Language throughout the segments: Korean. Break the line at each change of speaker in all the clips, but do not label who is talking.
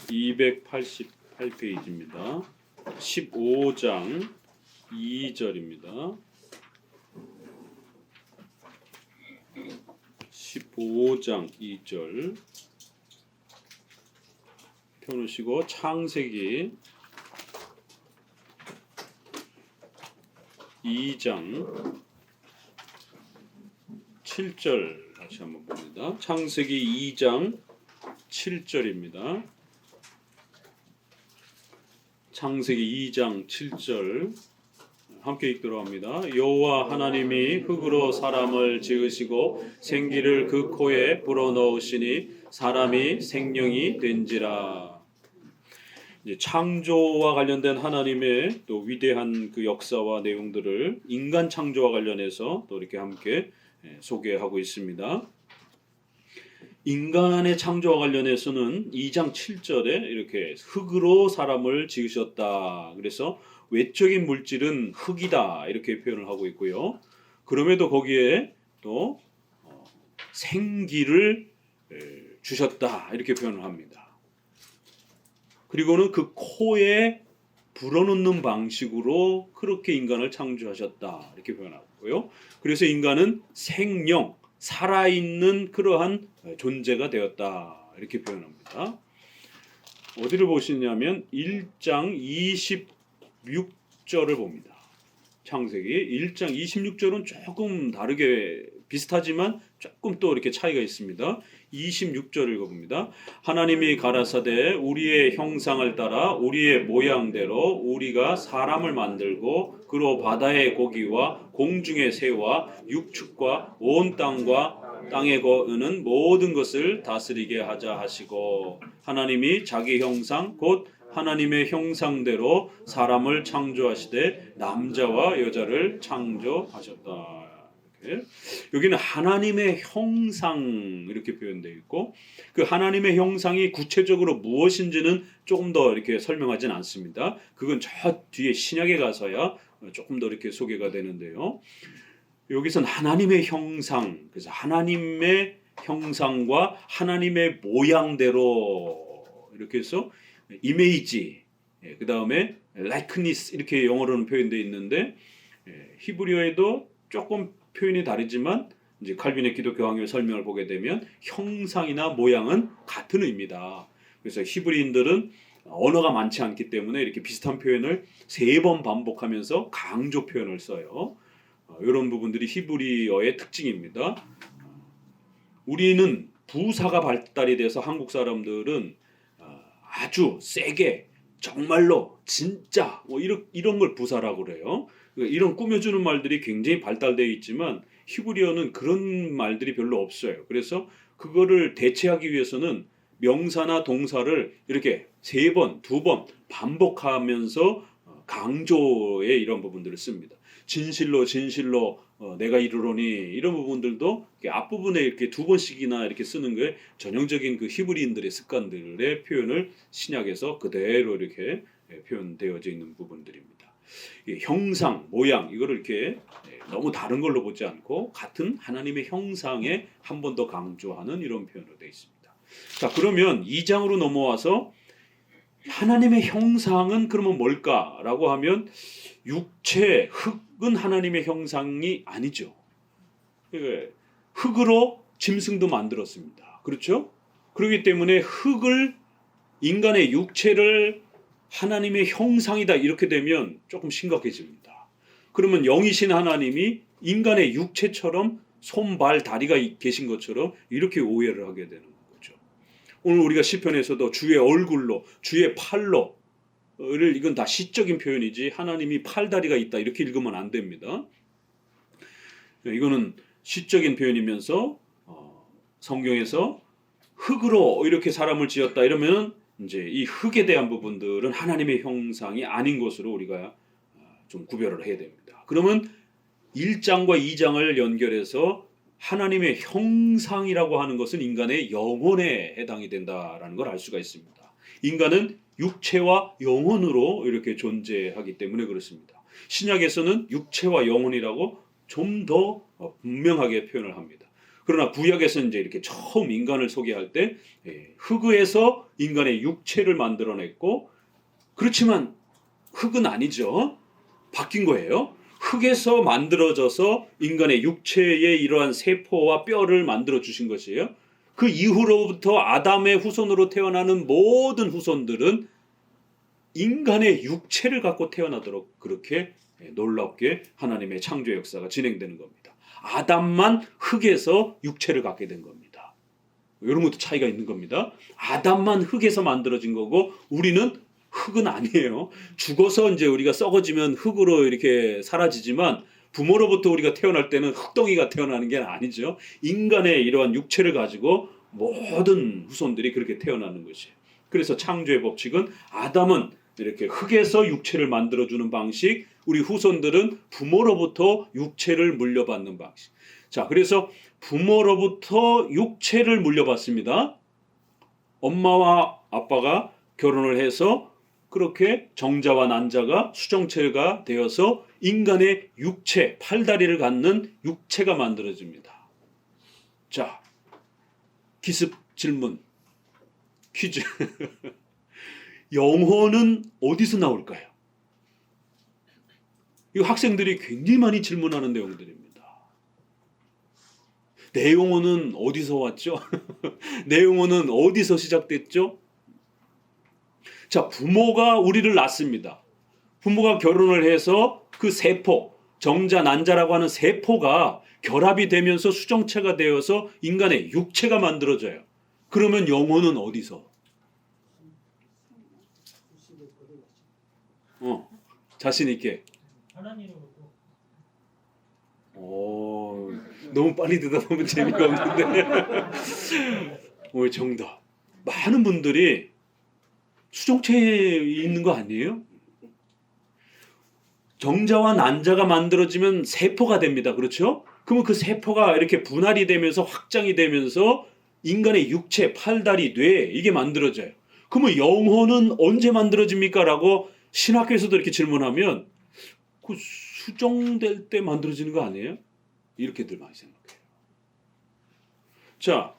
288페이지입니다. 15장 2절입니다. 15장 2절 펴놓으시고 창세기 2장 7절 다시 한번 봅니다. 창세기 2장 7절입니다. 창세기 2장 7절 함께 읽도록 합니다. 여호와 하나님이 흙으로 사람을 지으시고 생기를 그 코에 불어넣으시니 사람이 생명이 된지라. 이제 창조와 관련된 하나님의 또 위대한 그 역사와 내용들을 인간 창조와 관련해서 또 이렇게 함께 소개하고 있습니다. 인간의 창조와 관련해서는 2장 7절에 이렇게 흙으로 사람을 지으셨다. 그래서 외적인 물질은 흙이다 이렇게 표현을 하고 있고요. 그럼에도 거기에 또 생기를 주셨다 이렇게 표현을 합니다. 그리고는 그 코에 불어넣는 방식으로 그렇게 인간을 창조하셨다 이렇게 표현하고요. 그래서 인간은 생명, 살아있는 그러한 존재가 되었다 이렇게 표현합니다. 어디를 보시냐면 1장 26절을 봅니다. 창세기 1장 26절은 조금 다르게 비슷하지만 조금 또 이렇게 차이가 있습니다. 26절 읽어봅니다. 하나님이 가라사대 우리의 형상을 따라 우리의 모양대로 우리가 사람을 만들고 그로 바다의 고기와 공중의 새와 육축과 온 땅과 땅에 거는 모든 것을 다스리게 하자 하시고 하나님이 자기 형상 곧 하나님의 형상대로 사람을 창조하시되 남자와 여자를 창조하셨다. 여기는 하나님의 형상 이렇게 표현되어 있고 그 하나님의 형상이 구체적으로 무엇인지는 조금 더 이렇게 설명하진 않습니다. 그건 저 뒤에 신약에 가서야 조금 더 이렇게 소개가 되는데요. 여기선 하나님의 형상, 그래서 하나님의 형상과 하나님의 모양대로 이렇게 해서 이미지, 그 다음에 likeness 이렇게 영어로는 표현되어 있는데 히브리어에도 조금 표현이 다르지만 이제 칼빈의 기독교 학교 설명을 보게 되면 형상이나 모양은 같은 의미다. 그래서 히브리인들은 언어가 많지 않기 때문에 이렇게 비슷한 표현을 3번 반복하면서 강조 표현을 써요. 이런 부분들이 히브리어의 특징입니다. 우리는 부사가 발달이 돼서 한국 사람들은 아주 세게 정말로 진짜 뭐 이런 걸 부사라고 그래요. 이런 꾸며주는 말들이 굉장히 발달되어 있지만 히브리어는 그런 말들이 별로 없어요. 그래서 그거를 대체하기 위해서는 명사나 동사를 이렇게 3번, 2번 반복하면서 강조의 이런 부분들을 씁니다. 진실로 내가 이르노니 이런 부분들도 앞부분에 이렇게 2번씩이나 이렇게 쓰는 게 전형적인 그 히브리인들의 습관들의 표현을 신약에서 그대로 이렇게 표현되어져 있는 부분들입니다. 형상, 모양 이거를 이렇게 너무 다른 걸로 보지 않고 같은 하나님의 형상에 한 번 더 강조하는 이런 표현으로 되어 있습니다. 자, 그러면 2장으로 넘어와서 하나님의 형상은 그러면 뭘까라고 하면 육체, 흙은 하나님의 형상이 아니죠. 흙으로 짐승도 만들었습니다. 그렇죠? 그렇기 때문에 흙을 인간의 육체를 하나님의 형상이다 이렇게 되면 조금 심각해집니다. 그러면 영이신 하나님이 인간의 육체처럼 손, 발, 다리가 계신 것처럼 이렇게 오해를 하게 되는 거죠. 오늘 우리가 시편에서도 주의 얼굴로, 주의 팔로 이건 다 시적인 표현이지 하나님이 팔다리가 있다 이렇게 읽으면 안 됩니다. 이거는 시적인 표현이면서 성경에서 흙으로 이렇게 사람을 지었다 이러면 이제 이 흙에 대한 부분들은 하나님의 형상이 아닌 것으로 우리가 좀 구별을 해야 됩니다. 그러면 1장과 2장을 연결해서 하나님의 형상이라고 하는 것은 인간의 영혼에 해당이 된다라는 걸 알 수가 있습니다. 인간은 육체와 영혼으로 이렇게 존재하기 때문에 그렇습니다. 신약에서는 육체와 영혼이라고 좀 더 분명하게 표현을 합니다. 그러나 구약에서 이제 이렇게 처음 인간을 소개할 때 흙에서 인간의 육체를 만들어냈고, 그렇지만 흙은 아니죠. 바뀐 거예요. 흙에서 만들어져서 인간의 육체의 이러한 세포와 뼈를 만들어 주신 것이에요. 그 이후로부터 아담의 후손으로 태어나는 모든 후손들은 인간의 육체를 갖고 태어나도록 그렇게 놀랍게 하나님의 창조 역사가 진행되는 겁니다. 아담만 흙에서 육체를 갖게 된 겁니다. 이런 것도 차이가 있는 겁니다. 아담만 흙에서 만들어진 거고 우리는 흙은 아니에요. 죽어서 이제 우리가 썩어지면 흙으로 이렇게 사라지지만 부모로부터 우리가 태어날 때는 흙덩이가 태어나는 게 아니죠. 인간의 이러한 육체를 가지고 모든 후손들이 그렇게 태어나는 것이에요. 그래서 창조의 법칙은 아담은 이렇게 흙에서 육체를 만들어주는 방식, 우리 후손들은 부모로부터 육체를 물려받는 방식. 자, 그래서 부모로부터 육체를 물려받습니다. 엄마와 아빠가 결혼을 해서 그렇게 정자와 난자가 수정체가 되어서 인간의 육체, 팔다리를 갖는 육체가 만들어집니다. 자, 기습 질문, 퀴즈. 영혼은 어디서 나올까요? 이 학생들이 굉장히 많이 질문하는 내용들입니다. 내 영혼은 어디서 왔죠? 내 영혼은 어디서 시작됐죠? 자, 부모가 우리를 낳습니다. 부모가 결혼을 해서 그 세포, 정자, 난자라고 하는 세포가 결합이 되면서 수정체가 되어서 인간의 육체가 만들어져요. 그러면 영혼은 어디서? 자신 있게.
하나님으로부터.
너무 빨리 대답하면 재미가 없는데. 정답. 많은 분들이 수정체에 있는 거 아니에요? 정자와 난자가 만들어지면 세포가 됩니다. 그렇죠? 그러면 그 세포가 이렇게 분할이 되면서 확장이 되면서 인간의 육체, 팔다리, 뇌 이게 만들어져요. 그러면 영혼은 언제 만들어집니까? 라고 신학교에서도 이렇게 질문하면 그 수정될 때 만들어지는 거 아니에요? 이렇게들 많이 생각해요. 자,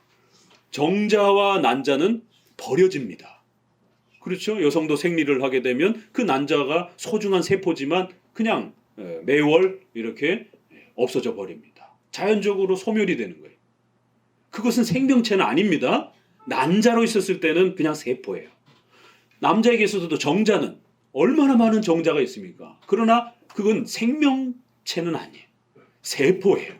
정자와 난자는 버려집니다. 그렇죠? 여성도 생리를 하게 되면 그 난자가 소중한 세포지만 그냥 매월 이렇게 없어져 버립니다. 자연적으로 소멸이 되는 거예요. 그것은 생명체는 아닙니다. 난자로 있었을 때는 그냥 세포예요. 남자에게서도 정자는 얼마나 많은 정자가 있습니까? 그러나 그건 생명체는 아니에요. 세포예요.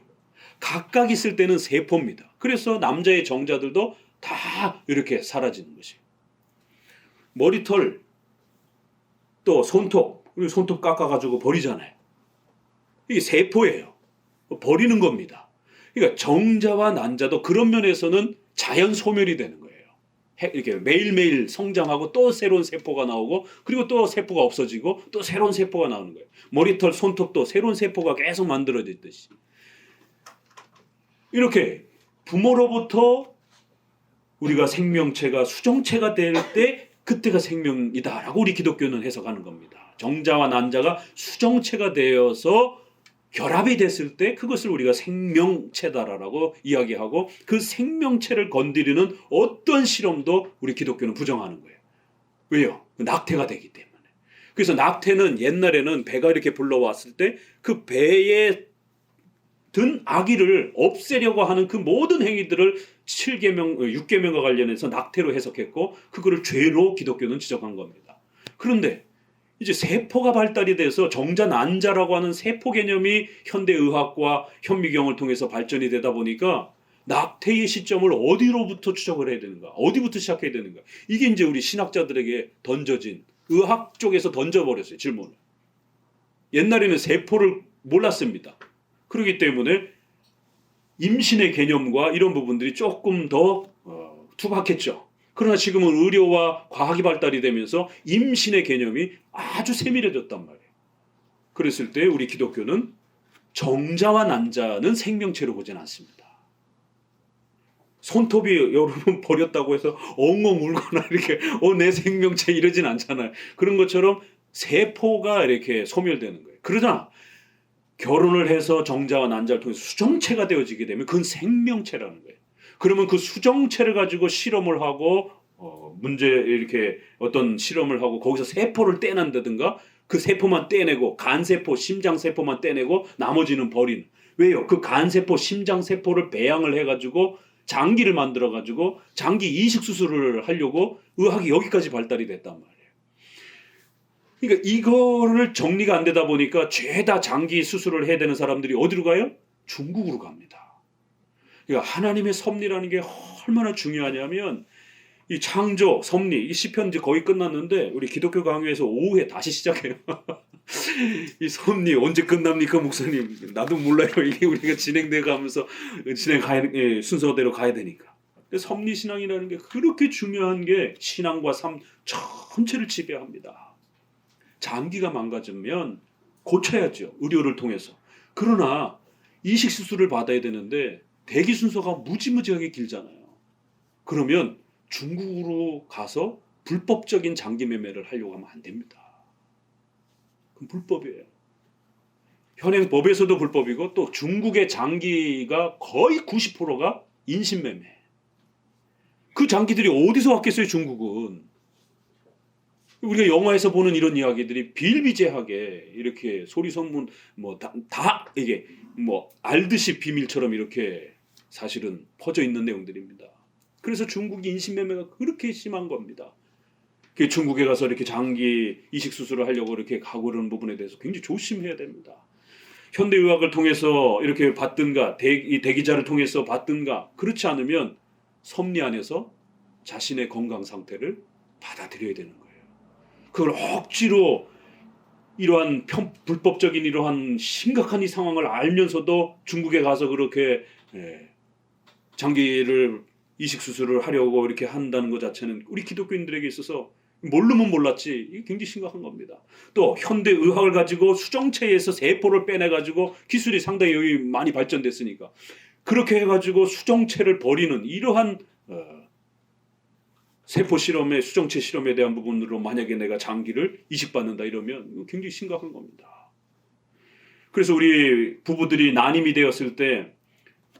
각각 있을 때는 세포입니다. 그래서 남자의 정자들도 다 이렇게 사라지는 것이에요. 머리털, 또 손톱, 우리 손톱 깎아가지고 버리잖아요. 이게 세포예요. 버리는 겁니다. 그러니까 정자와 난자도 그런 면에서는 자연 소멸이 되는 거예요. 이렇게 매일매일 성장하고 또 새로운 세포가 나오고 그리고 또 세포가 없어지고 또 새로운 세포가 나오는 거예요. 머리털, 손톱도 새로운 세포가 계속 만들어지듯이. 이렇게 부모로부터 우리가 생명체가 수정체가 될 때 그때가 생명이다라고 우리 기독교는 해석하는 겁니다. 정자와 난자가 수정체가 되어서 결합이 됐을 때 그것을 우리가 생명체다라고 이야기하고 그 생명체를 건드리는 어떤 실험도 우리 기독교는 부정하는 거예요. 왜요? 낙태가 되기 때문에. 그래서 낙태는 옛날에는 배가 이렇게 불러왔을 때 그 배에 든 아기를 없애려고 하는 그 모든 행위들을 6계명과 관련해서 낙태로 해석했고 그거를 죄로 기독교는 지적한 겁니다. 그런데 이제 세포가 발달이 돼서 정자 난자라고 하는 세포 개념이 현대의학과 현미경을 통해서 발전이 되다 보니까 낙태의 시점을 어디로부터 추적을 해야 되는가? 어디부터 시작해야 되는가? 이게 이제 우리 신학자들에게 던져진 의학 쪽에서 던져버렸어요. 질문을. 옛날에는 세포를 몰랐습니다. 그렇기 때문에 임신의 개념과 이런 부분들이 조금 더 투박했죠. 그러나 지금은 의료와 과학이 발달이 되면서 임신의 개념이 아주 세밀해졌단 말이에요. 그랬을 때 우리 기독교는 정자와 난자는 생명체로 보진 않습니다. 손톱이 여러분 버렸다고 해서 엉엉 울거나 이렇게 내 생명체 이러진 않잖아요. 그런 것처럼 세포가 이렇게 소멸되는 거예요. 그러나 결혼을 해서 정자와 난자를 통해서 수정체가 되어지게 되면 그건 생명체라는 거예요. 그러면 그 수정체를 가지고 실험을 하고 문제 이렇게 어떤 실험을 하고 거기서 세포를 떼낸다든가 그 세포만 떼내고 간세포, 심장세포만 떼내고 나머지는 버리는. 왜요? 그 간세포, 심장세포를 배양을 해가지고 장기를 만들어가지고 장기 이식 수술을 하려고 의학이 여기까지 발달이 됐단 말이에요. 그러니까 이거를 정리가 안 되다 보니까 죄다 장기 수술을 해야 되는 사람들이 어디로 가요? 중국으로 갑니다. 그러니까 하나님의 섭리라는 게 얼마나 중요하냐면 이 창조, 섭리, 이 시편 이제 거의 끝났는데 우리 기독교 강의에서 오후에 다시 시작해요. 이 섭리 언제 끝납니까, 목사님? 나도 몰라요. 이게 우리가 진행돼 가면서 순서대로 가야 되니까. 섭리 신앙이라는 게 그렇게 중요한 게 신앙과 삶 전체를 지배합니다. 장기가 망가지면 고쳐야죠. 의료를 통해서. 그러나 이식 수술을 받아야 되는데 대기 순서가 무지무지하게 길잖아요. 그러면 중국으로 가서 불법적인 장기 매매를 하려고 하면 안 됩니다. 그럼 불법이에요. 현행 법에서도 불법이고 또 중국의 장기가 거의 90%가 인신매매. 그 장기들이 어디서 왔겠어요, 중국은. 우리가 영화에서 보는 이런 이야기들이 비일비재하게 이렇게 소리소문 다 이게 알듯이 비밀처럼 이렇게 사실은 퍼져 있는 내용들입니다. 그래서 중국이 인신매매가 그렇게 심한 겁니다. 중국에 가서 이렇게 장기 이식 수술을 하려고 이렇게 가고 그러는 부분에 대해서 굉장히 조심해야 됩니다. 현대의학을 통해서 이렇게 받든가 이 대기자를 통해서 받든가 그렇지 않으면 섭리 안에서 자신의 건강 상태를 받아들여야 되는 거예요. 그걸 억지로 이러한 불법적인 이러한 심각한 이 상황을 알면서도 중국에 가서 그렇게 장기를 이식 수술을 하려고 이렇게 한다는 것 자체는 우리 기독교인들에게 있어서 모르면 몰랐지 이게 굉장히 심각한 겁니다. 또 현대 의학을 가지고 수정체에서 세포를 빼내가지고 기술이 상당히 여기 많이 발전됐으니까 그렇게 해가지고 수정체를 버리는 이러한 세포 실험에 수정체 실험에 대한 부분으로 만약에 내가 장기를 이식받는다 이러면 굉장히 심각한 겁니다. 그래서 우리 부부들이 난임이 되었을 때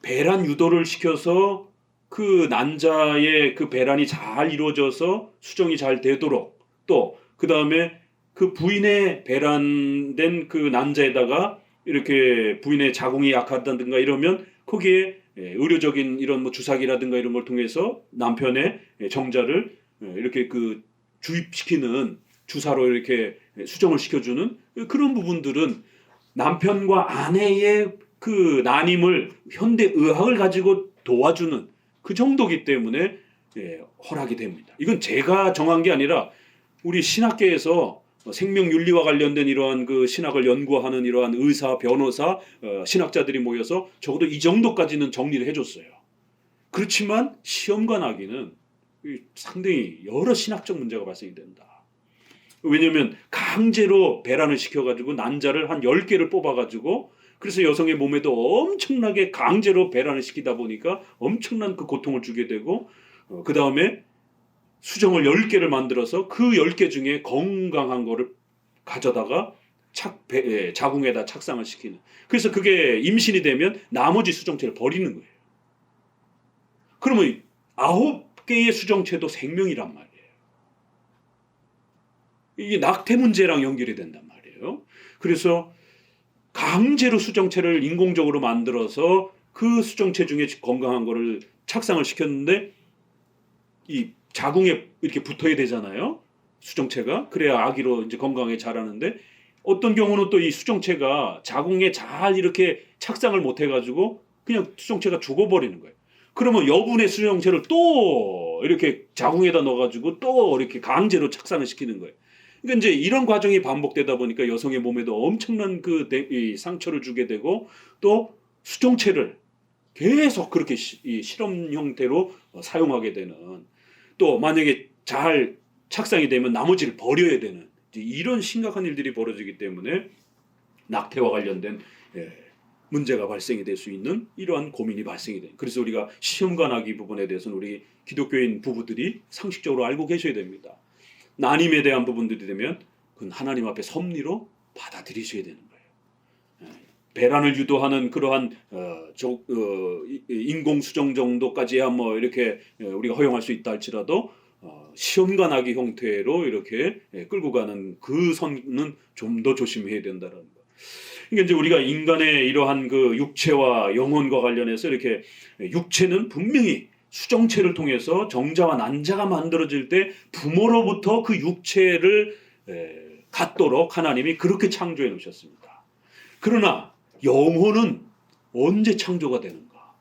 배란 유도를 시켜서 그 난자의 그 배란이 잘 이루어져서 수정이 잘 되도록 또 그 다음에 그 부인의 배란된 그 난자에다가 이렇게 부인의 자궁이 약하다든가 이러면 거기에 의료적인 이런 주사기라든가 이런 걸 통해서 남편의 정자를 이렇게 그 주입시키는 주사로 이렇게 수정을 시켜주는 그런 부분들은 남편과 아내의 그 난임을 현대 의학을 가지고 도와주는 그 정도기 때문에 허락이 됩니다. 이건 제가 정한 게 아니라 우리 신학계에서 생명윤리와 관련된 이러한 그 신학을 연구하는 이러한 의사, 변호사, 신학자들이 모여서 적어도 이 정도까지는 정리를 해줬어요. 그렇지만 시험관 하기는 상당히 여러 신학적 문제가 발생이 된다. 왜냐하면 강제로 배란을 시켜가지고 난자를 한 10개를 뽑아가지고 그래서 여성의 몸에도 엄청나게 강제로 배란을 시키다 보니까 엄청난 그 고통을 주게 되고 그 다음에 수정을 10개를 만들어서 그 10개 중에 건강한 거를 가져다가 자궁에다 착상을 시키는. 그래서 그게 임신이 되면 나머지 수정체를 버리는 거예요. 그러면 9개의 수정체도 생명이란 말이에요. 이게 낙태 문제랑 연결이 된단 말이에요. 그래서 강제로 수정체를 인공적으로 만들어서 그 수정체 중에 건강한 거를 착상을 시켰는데 이 자궁에 이렇게 붙어야 되잖아요. 수정체가. 그래야 아기로 이제 건강하게 자라는데 어떤 경우는 또 이 수정체가 자궁에 잘 이렇게 착상을 못 해가지고 그냥 수정체가 죽어버리는 거예요. 그러면 여분의 수정체를 또 이렇게 자궁에다 넣어가지고 또 이렇게 강제로 착상을 시키는 거예요. 그러니까 이제 이런 과정이 반복되다 보니까 여성의 몸에도 엄청난 이 상처를 주게 되고 또 수정체를 계속 그렇게 실험 형태로 사용하게 되는 또 만약에 잘 착상이 되면 나머지를 버려야 되는 이런 심각한 일들이 벌어지기 때문에 낙태와 관련된 문제가 발생이 될 수 있는 이러한 고민이 발생이 돼요. 그래서 우리가 시험관하기 부분에 대해서는 우리 기독교인 부부들이 상식적으로 알고 계셔야 됩니다. 난임에 대한 부분들이 되면 그건 하나님 앞에 섭리로 받아들이셔야 되는 거예요. 배란을 유도하는 그러한 인공 수정 정도까지야 뭐 이렇게 우리가 허용할 수 있다 할지라도 시험관 아기 형태로 이렇게 끌고 가는 그 선은 좀 더 조심해야 된다는 거. 그러니까 이제 우리가 인간의 이러한 그 육체와 영혼과 관련해서 이렇게 육체는 분명히 수정체를 통해서 정자와 난자가 만들어질 때 부모로부터 그 육체를 갖도록 하나님이 그렇게 창조해 놓으셨습니다. 그러나 영혼은 언제 창조가 되는가?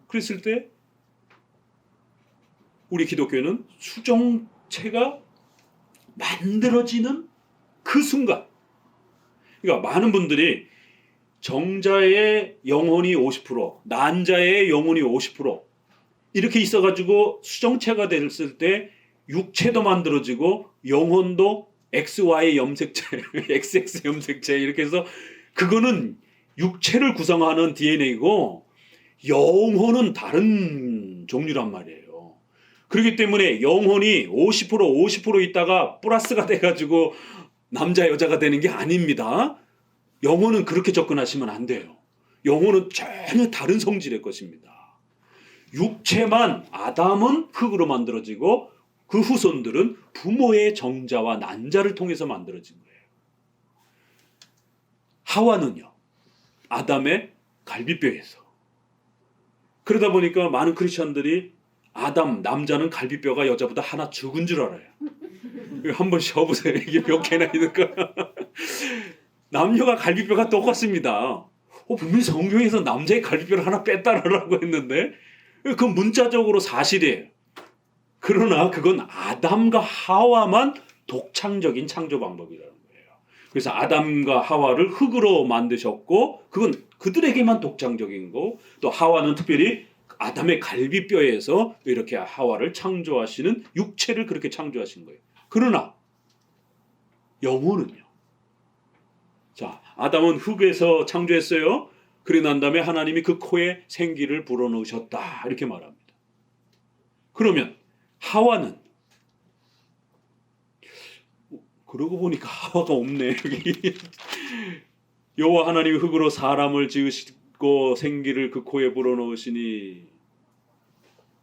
그랬을 때 우리 기독교는 수정체가 만들어지는 그 순간, 그러니까 많은 분들이 정자의 영혼이 50%, 난자의 영혼이 50% 이렇게 있어가지고 수정체가 됐을 때 육체도 만들어지고 영혼도 XY 염색체, XX 염색체 이렇게 해서 그거는 육체를 구성하는 DNA고 영혼은 다른 종류란 말이에요. 그렇기 때문에 영혼이 50% 있다가 플러스가 돼가지고 남자 여자가 되는 게 아닙니다. 영혼은 그렇게 접근하시면 안 돼요. 영혼은 전혀 다른 성질의 것입니다. 육체만 아담은 흙으로 만들어지고 그 후손들은 부모의 정자와 난자를 통해서 만들어진 거예요. 하와는요, 아담의 갈비뼈에서. 그러다 보니까 많은 크리스천들이 아담, 남자는 갈비뼈가 여자보다 하나 적은 줄 알아요. 한번 쉬어보세요. 이게 몇 개나 있는가. 남녀가 갈비뼈가 똑같습니다. 분명히 성경에서 남자의 갈비뼈를 하나 뺐다라고 했는데 그건 문자적으로 사실이에요. 그러나 그건 아담과 하와만 독창적인 창조 방법이라는 거예요. 그래서 아담과 하와를 흙으로 만드셨고 그건 그들에게만 독창적인 거고 또 하와는 특별히 아담의 갈비뼈에서 이렇게 하와를 창조하시는 육체를 그렇게 창조하신 거예요. 그러나 영혼은요. 자, 아담은 흙에서 창조했어요. 그러고 난 다음에 하나님이 그 코에 생기를 불어넣으셨다 이렇게 말합니다. 그러면 하와는 그러고 보니까 하와가 없네. 여기 여호와 하나님이 흙으로 사람을 지으시고 생기를 그 코에 불어넣으시니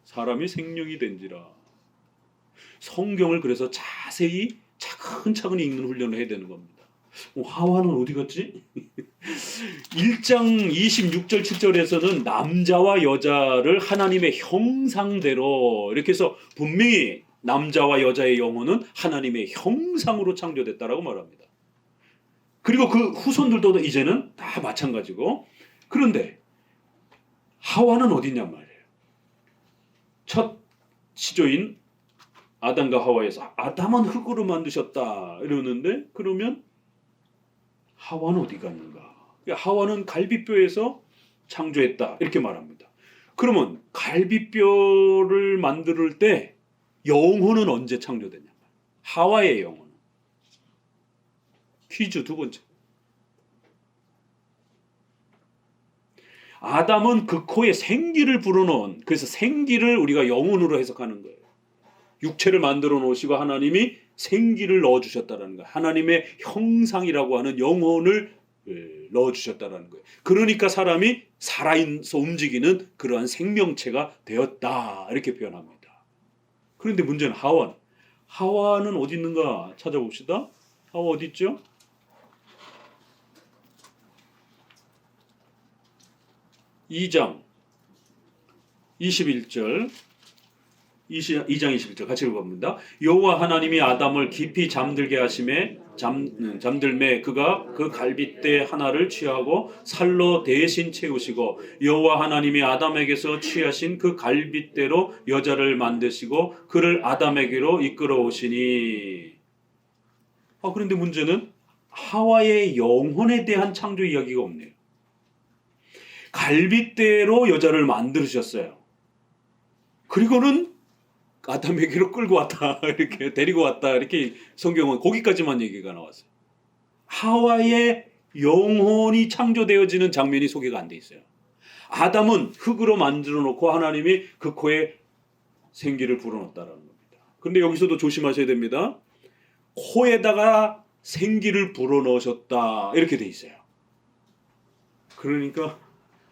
사람이 생명이 된지라. 성경을 그래서 자세히 차근차근히 읽는 훈련을 해야 되는 겁니다. 하와는 어디 갔지? 1장 26절 7절에서는 남자와 여자를 하나님의 형상대로 이렇게 해서 분명히 남자와 여자의 영혼은 하나님의 형상으로 창조됐다라고 말합니다. 그리고 그 후손들도 이제는 다 마찬가지고 그런데 하와는 어디 있냔 말이에요. 첫 시조인 아담과 하와에서 아담은 흙으로 만드셨다 이러는데 그러면 하와는 어디 갔는가? 하와는 갈비뼈에서 창조했다 이렇게 말합니다. 그러면 갈비뼈를 만들 때 영혼은 언제 창조됐냐? 하와의 영혼은. 퀴즈 두 번째. 아담은 그 코에 생기를 불어넣은 그래서 생기를 우리가 영혼으로 해석하는 거예요. 육체를 만들어 놓으시고 하나님이 생기를 넣어주셨다는 거예요. 하나님의 형상이라고 하는 영혼을 넣어주셨다는 거예요. 그러니까 사람이 살아있어 움직이는 그러한 생명체가 되었다 이렇게 표현합니다. 그런데 문제는 하와는 어디 있는가 찾아봅시다. 하와 어디 있죠? 2장 21절 2장 21절 같이 읽어봅니다. 여호와 하나님이 아담을 깊이 잠들게 하심에 잠들매 그가 그 갈빗대 하나를 취하고 살로 대신 채우시고 여호와 하나님이 아담에게서 취하신 그 갈빗대로 여자를 만드시고 그를 아담에게로 이끌어 오시니. 그런데 문제는 하와의 영혼에 대한 창조 이야기가 없네요. 갈빗대로 여자를 만드셨어요. 그리고는 아담에게로 끌고 왔다 이렇게 데리고 왔다 이렇게 성경은 거기까지만 얘기가 나왔어요. 하와의 영혼이 창조되어지는 장면이 소개가 안 돼 있어요. 아담은 흙으로 만들어 놓고 하나님이 그 코에 생기를 불어넣었다라는 겁니다. 그런데 여기서도 조심하셔야 됩니다. 코에다가 생기를 불어넣으셨다 이렇게 돼 있어요. 그러니까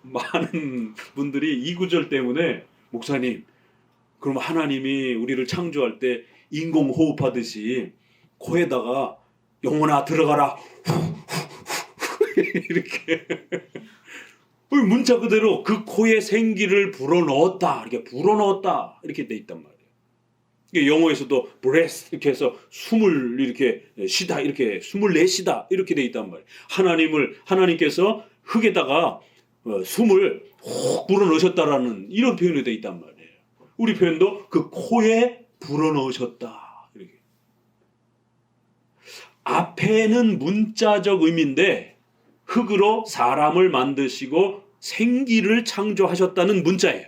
많은 분들이 이 구절 때문에 목사님, 그럼 하나님이 우리를 창조할 때 인공호흡하듯이 코에다가 영혼아 들어가라 이렇게 문자 그대로 그 코에 생기를 불어넣었다, 이렇게 불어넣었다 이렇게 돼 있단 말이에요. 이게 영어에서도 breath 이렇게 해서 숨을 이렇게 쉬다, 이렇게 숨을 내쉬다 이렇게 돼 있단 말이에요. 하나님께서 흙에다가 숨을 훅 불어넣으셨다라는 이런 표현이 돼 있단 말이에요. 우리 표현도 그 코에 불어넣으셨다 이렇게. 앞에는 문자적 의미인데 흙으로 사람을 만드시고 생기를 창조하셨다는 문자예요.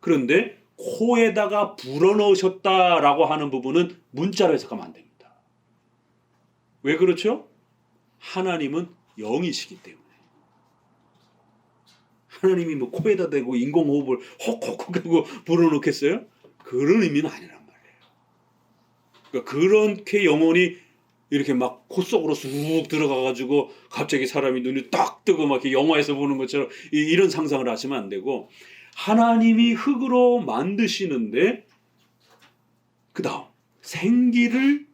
그런데 코에다가 불어넣으셨다라고 하는 부분은 문자로 해석하면 안 됩니다. 왜 그렇죠? 하나님은 영이시기 때문에. 하나님이 뭐 코에다 대고 인공호흡을 헉헉헉 하고 불어넣겠어요? 그런 의미는 아니란 말이에요. 그러니까 그렇게 영혼이 이렇게 막 코 속으로 쑥 들어가가지고 갑자기 사람이 눈이 딱 뜨고 막 이렇게 영화에서 보는 것처럼 이런 상상을 하시면 안 되고, 하나님이 흙으로 만드시는데 그 다음 생기를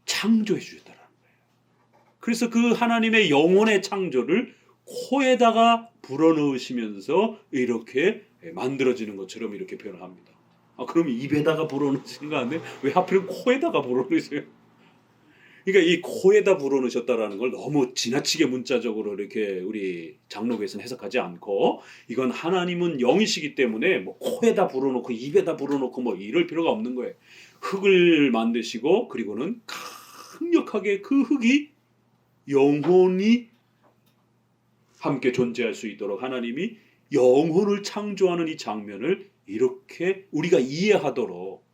창조해 주셨다는 거예요. 그래서 그 하나님의 영혼의 창조를 코에다가 불어넣으시면서 이렇게 만들어지는 것처럼 이렇게 표현합니다. 그럼 입에다가 불어넣으신 거 아니에요? 왜 하필 코에다가 불어넣으세요? 그러니까 이 코에다 불어넣으셨다라는 걸 너무 지나치게 문자적으로 이렇게 우리 장로교에서는 해석하지 않고, 이건 하나님은 영이시기 때문에 뭐 코에다 불어넣고 입에다 불어넣고 뭐 이럴 필요가 없는 거예요. 흙을 만드시고 그리고는 강력하게 그 흙이 영혼이 함께 존재할 수 있도록 하나님이 영혼을 창조하는 이 장면을 이렇게 우리가 이해하도록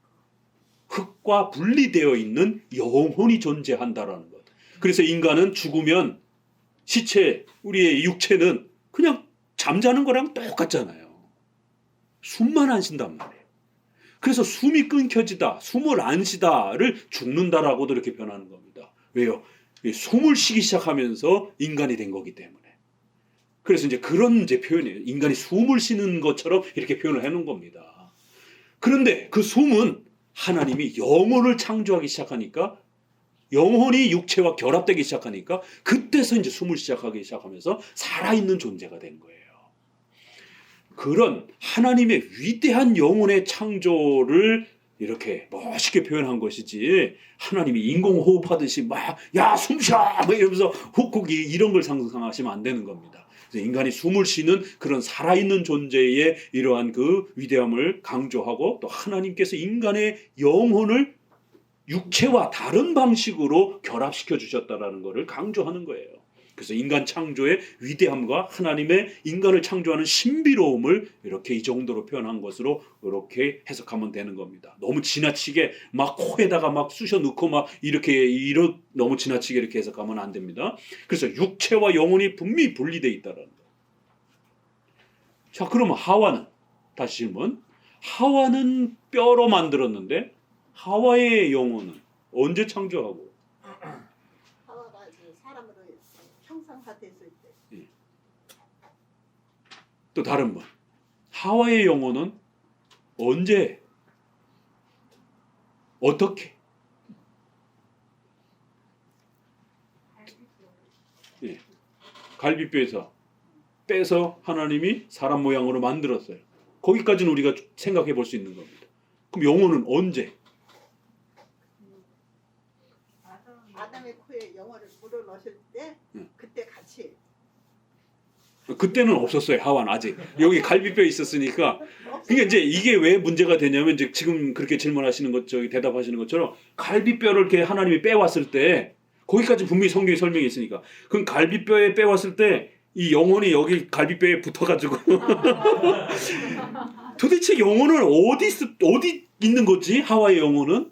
흙과 분리되어 있는 영혼이 존재한다라는 것. 그래서 인간은 죽으면 시체, 우리의 육체는 그냥 잠자는 거랑 똑같잖아요. 숨만 안 쉰단 말이에요. 그래서 숨이 끊겨지다, 숨을 안 쉬다를 죽는다라고도 이렇게 표현하는 겁니다. 왜요? 숨을 쉬기 시작하면서 인간이 된 거기 때문에. 그래서 이제 그런 표현이에요. 인간이 숨을 쉬는 것처럼 이렇게 표현을 해놓은 겁니다. 그런데 그 숨은 하나님이 영혼을 창조하기 시작하니까, 영혼이 육체와 결합되기 시작하니까 그때서 이제 숨을 시작하기 시작하면서 살아있는 존재가 된 거예요. 그런 하나님의 위대한 영혼의 창조를 이렇게 멋있게 표현한 것이지, 하나님이 인공호흡하듯이 막 야 숨쉬어 막 이러면서 훅훅 이런 걸 상상하시면 안 되는 겁니다. 인간이 숨을 쉬는 그런 살아있는 존재의 이러한 그 위대함을 강조하고, 또 하나님께서 인간의 영혼을 육체와 다른 방식으로 결합시켜 주셨다라는 것을 강조하는 거예요. 그래서 인간 창조의 위대함과 하나님의 인간을 창조하는 신비로움을 이렇게 이 정도로 표현한 것으로 이렇게 해석하면 되는 겁니다. 너무 지나치게 막 코에다가 막 쑤셔 넣고 막 이렇게 너무 지나치게 이렇게 해석하면 안 됩니다. 그래서 육체와 영혼이 분명히 분리되어 있다는 거. 자, 그러면 하와는, 다시 질문. 하와는 뼈로 만들었는데 하와의 영혼은 언제 창조하고?
하와가 사람으로 형상화됐을 때.
또 다른 분. 하와의 영혼은 언제, 어떻게? 갈비뼈에서 빼서 하나님이 사람 모양으로 만들었어요. 거기까지는 우리가 생각해 볼 수 있는 겁니다. 그럼 영혼은 언제?
아담의 코에 영혼을 불어넣으실 때 그때 같이.
그때는 없었어요. 하와는 아직. 여기 갈비뼈에 있었으니까. 그러니까 이제 이게 왜 문제가 되냐면, 이제 지금 그렇게 질문하시는 것, 대답하시는 것처럼 갈비뼈를 이렇게 하나님이 빼왔을 때, 거기까지 분명히 성경에 설명이 있으니까. 그럼 갈비뼈에 빼왔을 때 이 영혼이 여기 갈비뼈에 붙어가지고 도대체 영혼은 어디 있는 거지? 하와의 영혼은?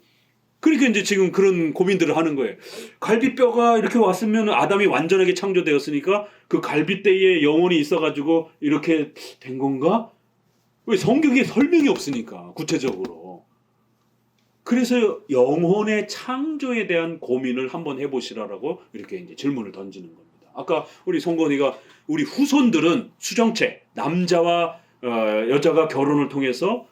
그러니까 이제 지금 그런 고민들을 하는 거예요. 갈비뼈가 이렇게 왔으면 아담이 완전하게 창조되었으니까 그 갈비뼈에 영혼이 있어가지고 이렇게 된 건가? 왜? 성경에 설명이 없으니까, 구체적으로. 그래서 영혼의 창조에 대한 고민을 한번 해보시라라고 이렇게 이제 질문을 던지는 겁니다. 아까 우리 송건이가 우리 후손들은 수정체, 남자와 여자가 결혼을 통해서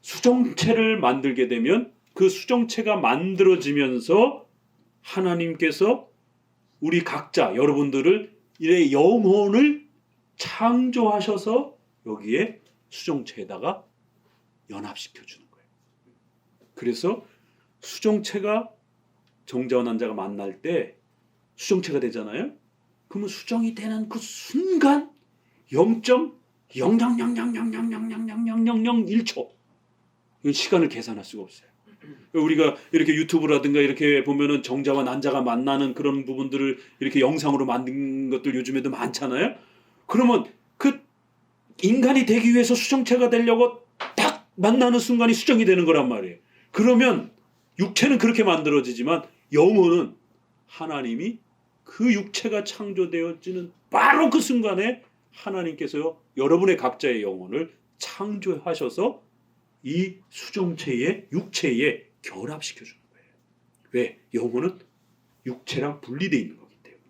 수정체를 만들게 되면 그 수정체가 만들어지면서 하나님께서 우리 각자 여러분들을 의 영혼을 창조하셔서 여기에 수정체에다가 연합시켜 주는 거예요. 그래서 수정체가 정자와 난자가 만날 때 수정체가 되잖아요. 그러면 수정이 되는 그 순간 0.00000000001초 이 시간을 계산할 수가 없어요. 우리가 이렇게 유튜브라든가 이렇게 보면은 정자와 난자가 만나는 그런 부분들을 이렇게 영상으로 만든 것들 요즘에도 많잖아요. 그러면 그 인간이 되기 위해서 수정체가 되려고 딱 만나는 순간이 수정이 되는 거란 말이에요. 그러면 육체는 그렇게 만들어지지만 영혼은 하나님이 그 육체가 창조되어지는 바로 그 순간에 하나님께서 여러분의 각자의 영혼을 창조하셔서 이 수정체의 육체에 결합시켜주는 거예요. 왜? 영혼은 육체랑 분리되어 있는 거기 때문에.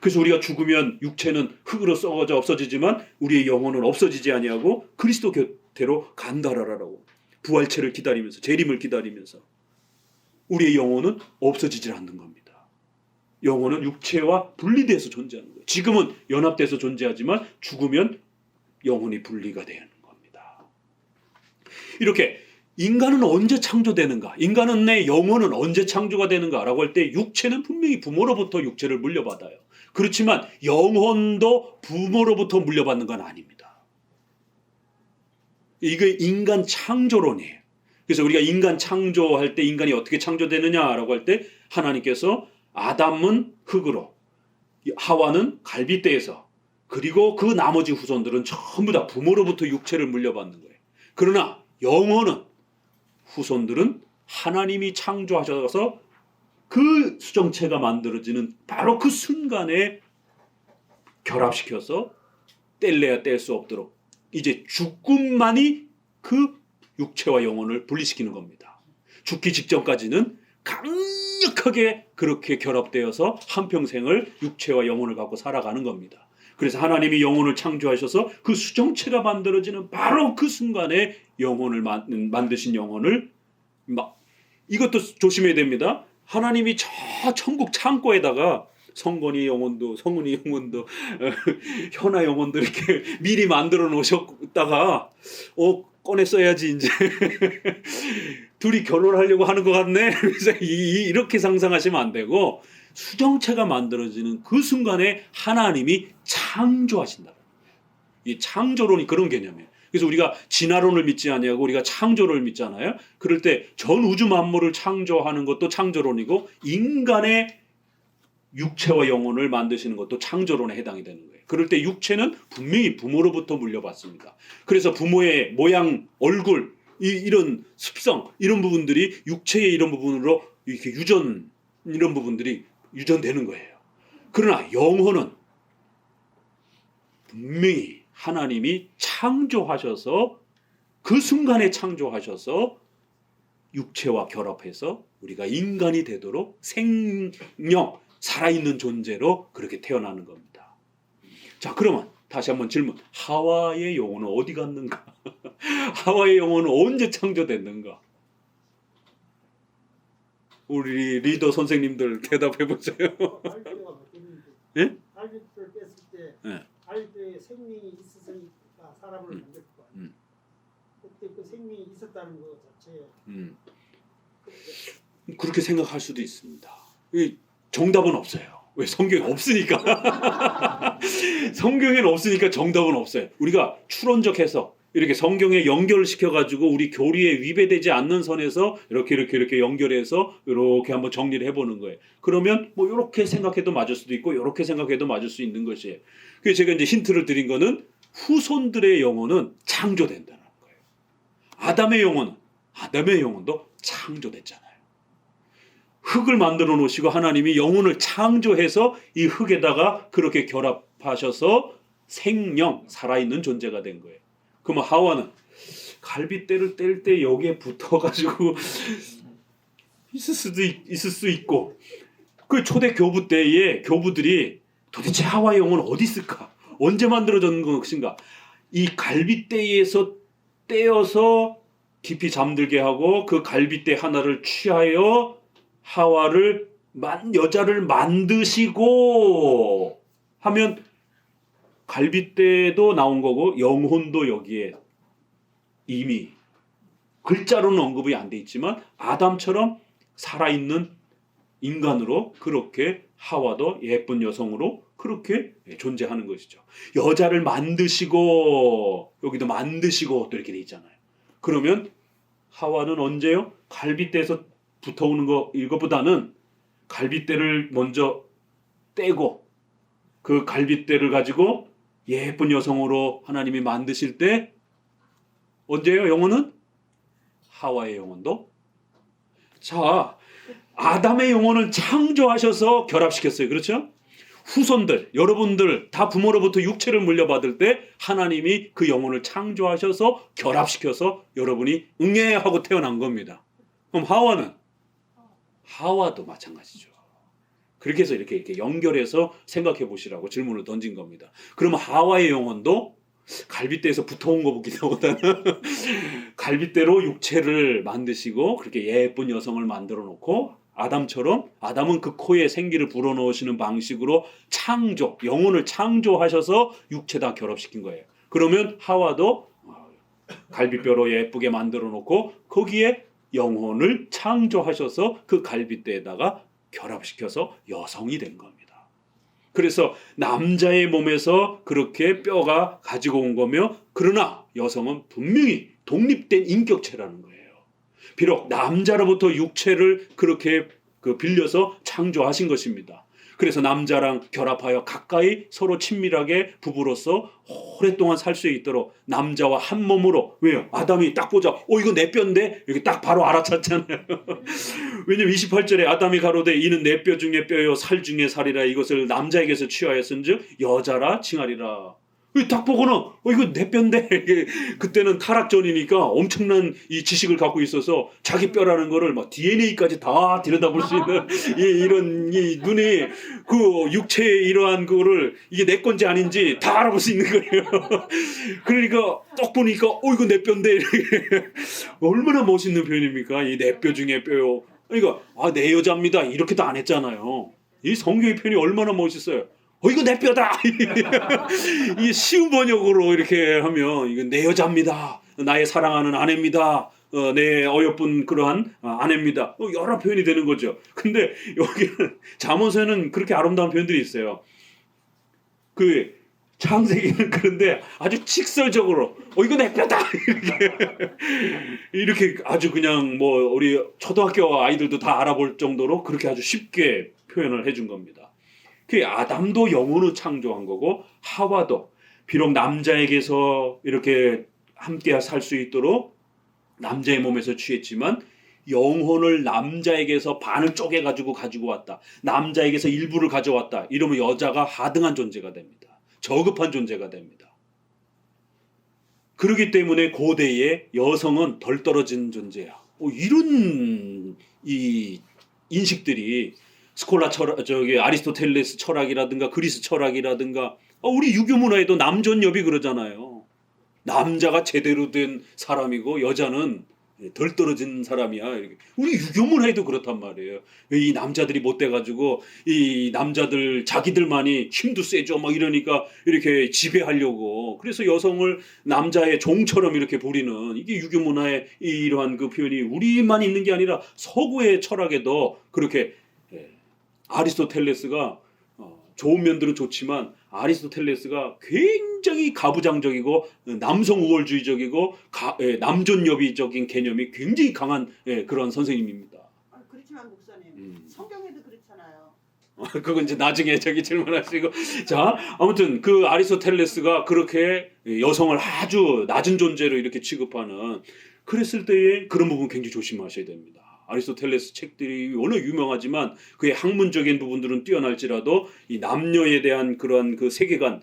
그래서 우리가 죽으면 육체는 흙으로 썩어져 없어지지만 우리의 영혼은 없어지지 아니하고 그리스도 곁으로 간다라라고 부활체를 기다리면서 재림을 기다리면서 우리의 영혼은 없어지질 않는 겁니다. 영혼은 육체와 분리돼서 존재하는 거예요. 지금은 연합돼서 존재하지만 죽으면 영혼이 분리가 되는 겁니다. 이렇게 인간은 언제 창조되는가? 인간은 내 영혼은 언제 창조가 되는가라고 할 때 육체는 분명히 부모로부터 육체를 물려받아요. 그렇지만 영혼도 부모로부터 물려받는 건 아닙니다. 이게 인간 창조론이에요. 그래서 우리가 인간 창조할 때 인간이 어떻게 창조되느냐라고 할 때 하나님께서 아담은 흙으로 하와는 갈빗대에서 그리고 그 나머지 후손들은 전부 다 부모로부터 육체를 물려받는 거예요. 그러나 영혼은 후손들은 하나님이 창조하셔서 그 수정체가 만들어지는 바로 그 순간에 결합시켜서 뗄래야 뗄 수 없도록 이제 죽음만이 그 육체와 영혼을 분리시키는 겁니다. 죽기 직전까지는 강력하게 그렇게 결합되어서 한평생을 육체와 영혼을 갖고 살아가는 겁니다. 그래서 하나님이 영혼을 창조하셔서 그 수정체가 만들어지는 바로 그 순간에 영혼을 만드신 영혼을 이것도 조심해야 됩니다. 하나님이 저 천국 창고에다가 성건이 영혼도 성은이 영혼도 현아 영혼도 이렇게 미리 만들어 놓으셨다가 꺼내 써야지 이제 둘이 결혼하려고 하는 것 같네. 그래서 이렇게 상상하시면 안 되고 수정체가 만들어지는 그 순간에 하나님이 창조하신다. 이 창조론이 그런 개념이에요. 그래서 우리가 진화론을 믿지 아니하고 우리가 창조를 믿잖아요. 그럴 때 전 우주 만물을 창조하는 것도 창조론이고 인간의 육체와 영혼을 만드시는 것도 창조론에 해당이 되는 거예요. 그럴 때 육체는 분명히 부모로부터 물려받습니다. 그래서 부모의 모양, 얼굴, 이런 습성, 이런 부분들이 육체의 이런 부분으로 이렇게 이런 부분들이 유전되는 거예요. 그러나 영혼은 분명히 하나님이 창조하셔서 그 순간에 창조하셔서 육체와 결합해서 우리가 인간이 되도록 생명, 살아있는 존재로 그렇게 태어나는 겁니다. 자, 그러면 다시 한번 질문. 하와의 영혼은 어디 갔는가? 하와의 영혼은 언제 창조됐는가? 우리 리더 선생님들 대답해 보세요. 예?
갈비뼈를 뺐을 때
예.
갈비뼈에 생명이 있으니까 사람을 만들 거 아니에요. 그때 그 생명이 있었다는 것 자체에
그렇게 생각할 수도 있습니다. 정답은 없어요. 왜? 성경에 없으니까. 성경에는 없으니까 정답은 없어요. 우리가 추론적 해석, 이렇게 성경에 연결을 시켜가지고 우리 교리에 위배되지 않는 선에서 이렇게 연결해서 이렇게 한번 정리를 해보는 거예요. 그러면 뭐 이렇게 생각해도 맞을 수도 있고 이렇게 생각해도 맞을 수 있는 것이에요. 그래서 제가 이제 힌트를 드린 거는 후손들의 영혼은 창조된다는 거예요. 아담의 영혼도 창조됐잖아요. 흙을 만들어 놓으시고 하나님이 영혼을 창조해서 이 흙에다가 그렇게 결합하셔서 생명, 살아있는 존재가 된 거예요. 그러면 하와는 갈빗대를 뗄 때 여기에 붙어가지고 있을 수 있고 그 초대 교부 때에 교부들이 도대체 하와의 영혼은 어디 있을까? 언제 만들어진 것인가? 이 갈빗대에서 떼어서 깊이 잠들게 하고 그 갈빗대 하나를 취하여 하와를 여자를 만드시고 하면 갈빗대도 나온 거고 영혼도 여기에 이미 글자로는 언급이 안 돼 있지만 아담처럼 살아있는 인간으로 그렇게 하와도 예쁜 여성으로 그렇게 존재하는 것이죠. 여자를 만드시고 여기도 만드시고 또 이렇게 돼 있잖아요. 그러면 하와는 언제요? 갈빗대에서 붙어오는 거 이것보다는 갈빗대를 먼저 떼고 그 갈빗대를 가지고 예쁜 여성으로 하나님이 만드실 때 언제요? 영혼은? 하와의 영혼도? 자, 아담의 영혼을 창조하셔서 결합시켰어요. 그렇죠? 후손들, 여러분들 다 부모로부터 육체를 물려받을 때 하나님이 그 영혼을 창조하셔서 결합시켜서 여러분이 응애 하고 태어난 겁니다. 그럼 하와는? 하와도 마찬가지죠. 그렇게 해서 이렇게 연결해서 생각해 보시라고 질문을 던진 겁니다. 그러면 하와의 영혼도 갈빗대에서 붙어온 것보다는 갈빗대로 육체를 만드시고 그렇게 예쁜 여성을 만들어 놓고 아담처럼 아담은 그 코에 생기를 불어넣으시는 방식으로 창조, 영혼을 창조하셔서 육체다 결합시킨 거예요. 그러면 하와도 갈빗뼈로 예쁘게 만들어 놓고 거기에 영혼을 창조하셔서 그 갈빗대에다가 결합시켜서 여성이 된 겁니다. 그래서 남자의 몸에서 그렇게 뼈가 가지고 온 거며 그러나 여성은 분명히 독립된 인격체라는 거예요. 비록 남자로부터 육체를 그렇게 빌려서 창조하신 것입니다. 그래서 남자랑 결합하여 가까이 서로 친밀하게 부부로서 오랫동안 살 수 있도록 남자와 한 몸으로 왜요? 아담이 딱 보자 이거 내 뼈인데 이렇게 딱 바로 알아챘잖아요. 왜냐면 28절에 아담이 가로되 이는 내 뼈 중에 뼈요 살 중에 살이라 이것을 남자에게서 취하였은즉 여자라 칭하리라. 딱 보고는 이거 내 뼈인데 그때는 타락 전이니까 엄청난 이 지식을 갖고 있어서 자기 뼈라는 거를 막 DNA까지 다 들여다볼 수 있는 이런 눈이 그 육체의 이러한 거를 이게 내 건지 아닌지 다 알아볼 수 있는 거예요. 그러니까 딱 보니까 이거 내 뼈인데 얼마나 멋있는 표현입니까? 이 내 뼈 중에 뼈요. 그러니까 내 여자입니다 이렇게도 안 했잖아요. 이 성경의 표현이 얼마나 멋있어요. 이거 내 뼈다. 이게 쉬운 번역으로 이렇게 하면 이거 내 여자입니다. 나의 사랑하는 아내입니다. 내 어여쁜 그러한 아내입니다. 여러 표현이 되는 거죠. 근데 여기는 잠언서에는 그렇게 아름다운 표현들이 있어요. 그 창세기는 그런데 아주 직설적으로 이거 내 뼈다. 이렇게 아주 그냥 우리 초등학교 아이들도 다 알아볼 정도로 그렇게 아주 쉽게 표현을 해준 겁니다. 그 아담도 영혼을 창조한 거고 하와도 비록 남자에게서 이렇게 함께 살 수 있도록 남자의 몸에서 취했지만 영혼을 남자에게서 반을 쪼개가지고 가지고 왔다. 남자에게서 일부를 가져왔다. 이러면 여자가 하등한 존재가 됩니다. 저급한 존재가 됩니다. 그렇기 때문에 고대의 여성은 덜 떨어진 존재야. 이런 이 인식들이 스콜라 철학, 아리스토텔레스 철학이라든가 그리스 철학이라든가 우리 유교 문화에도 남존여비 그러잖아요. 남자가 제대로 된 사람이고 여자는 덜 떨어진 사람이야. 이렇게. 우리 유교 문화에도 그렇단 말이에요. 이 남자들이 못 돼가지고 이 남자들 자기들만이 힘도 세죠. 막 이러니까 이렇게 지배하려고. 그래서 여성을 남자의 종처럼 이렇게 부리는 이게 유교 문화의 이러한 그 표현이 우리만 있는 게 아니라 서구의 철학에도 그렇게 아리스토텔레스가 좋은 면들은 좋지만 아리스토텔레스가 굉장히 가부장적이고 남성 우월주의적이고 남존여비적인 개념이 굉장히 강한 그런 선생님입니다.
그렇지만 목사님 성경에도 그렇잖아요.
그건 이제 나중에 질문하시고 자 아무튼 그 아리스토텔레스가 그렇게 여성을 아주 낮은 존재로 이렇게 취급하는 그랬을 때에 그런 부분 굉장히 조심하셔야 됩니다. 아리스토텔레스 책들이 워낙 유명하지만 그의 학문적인 부분들은 뛰어날지라도 이 남녀에 대한 그러한 그 세계관,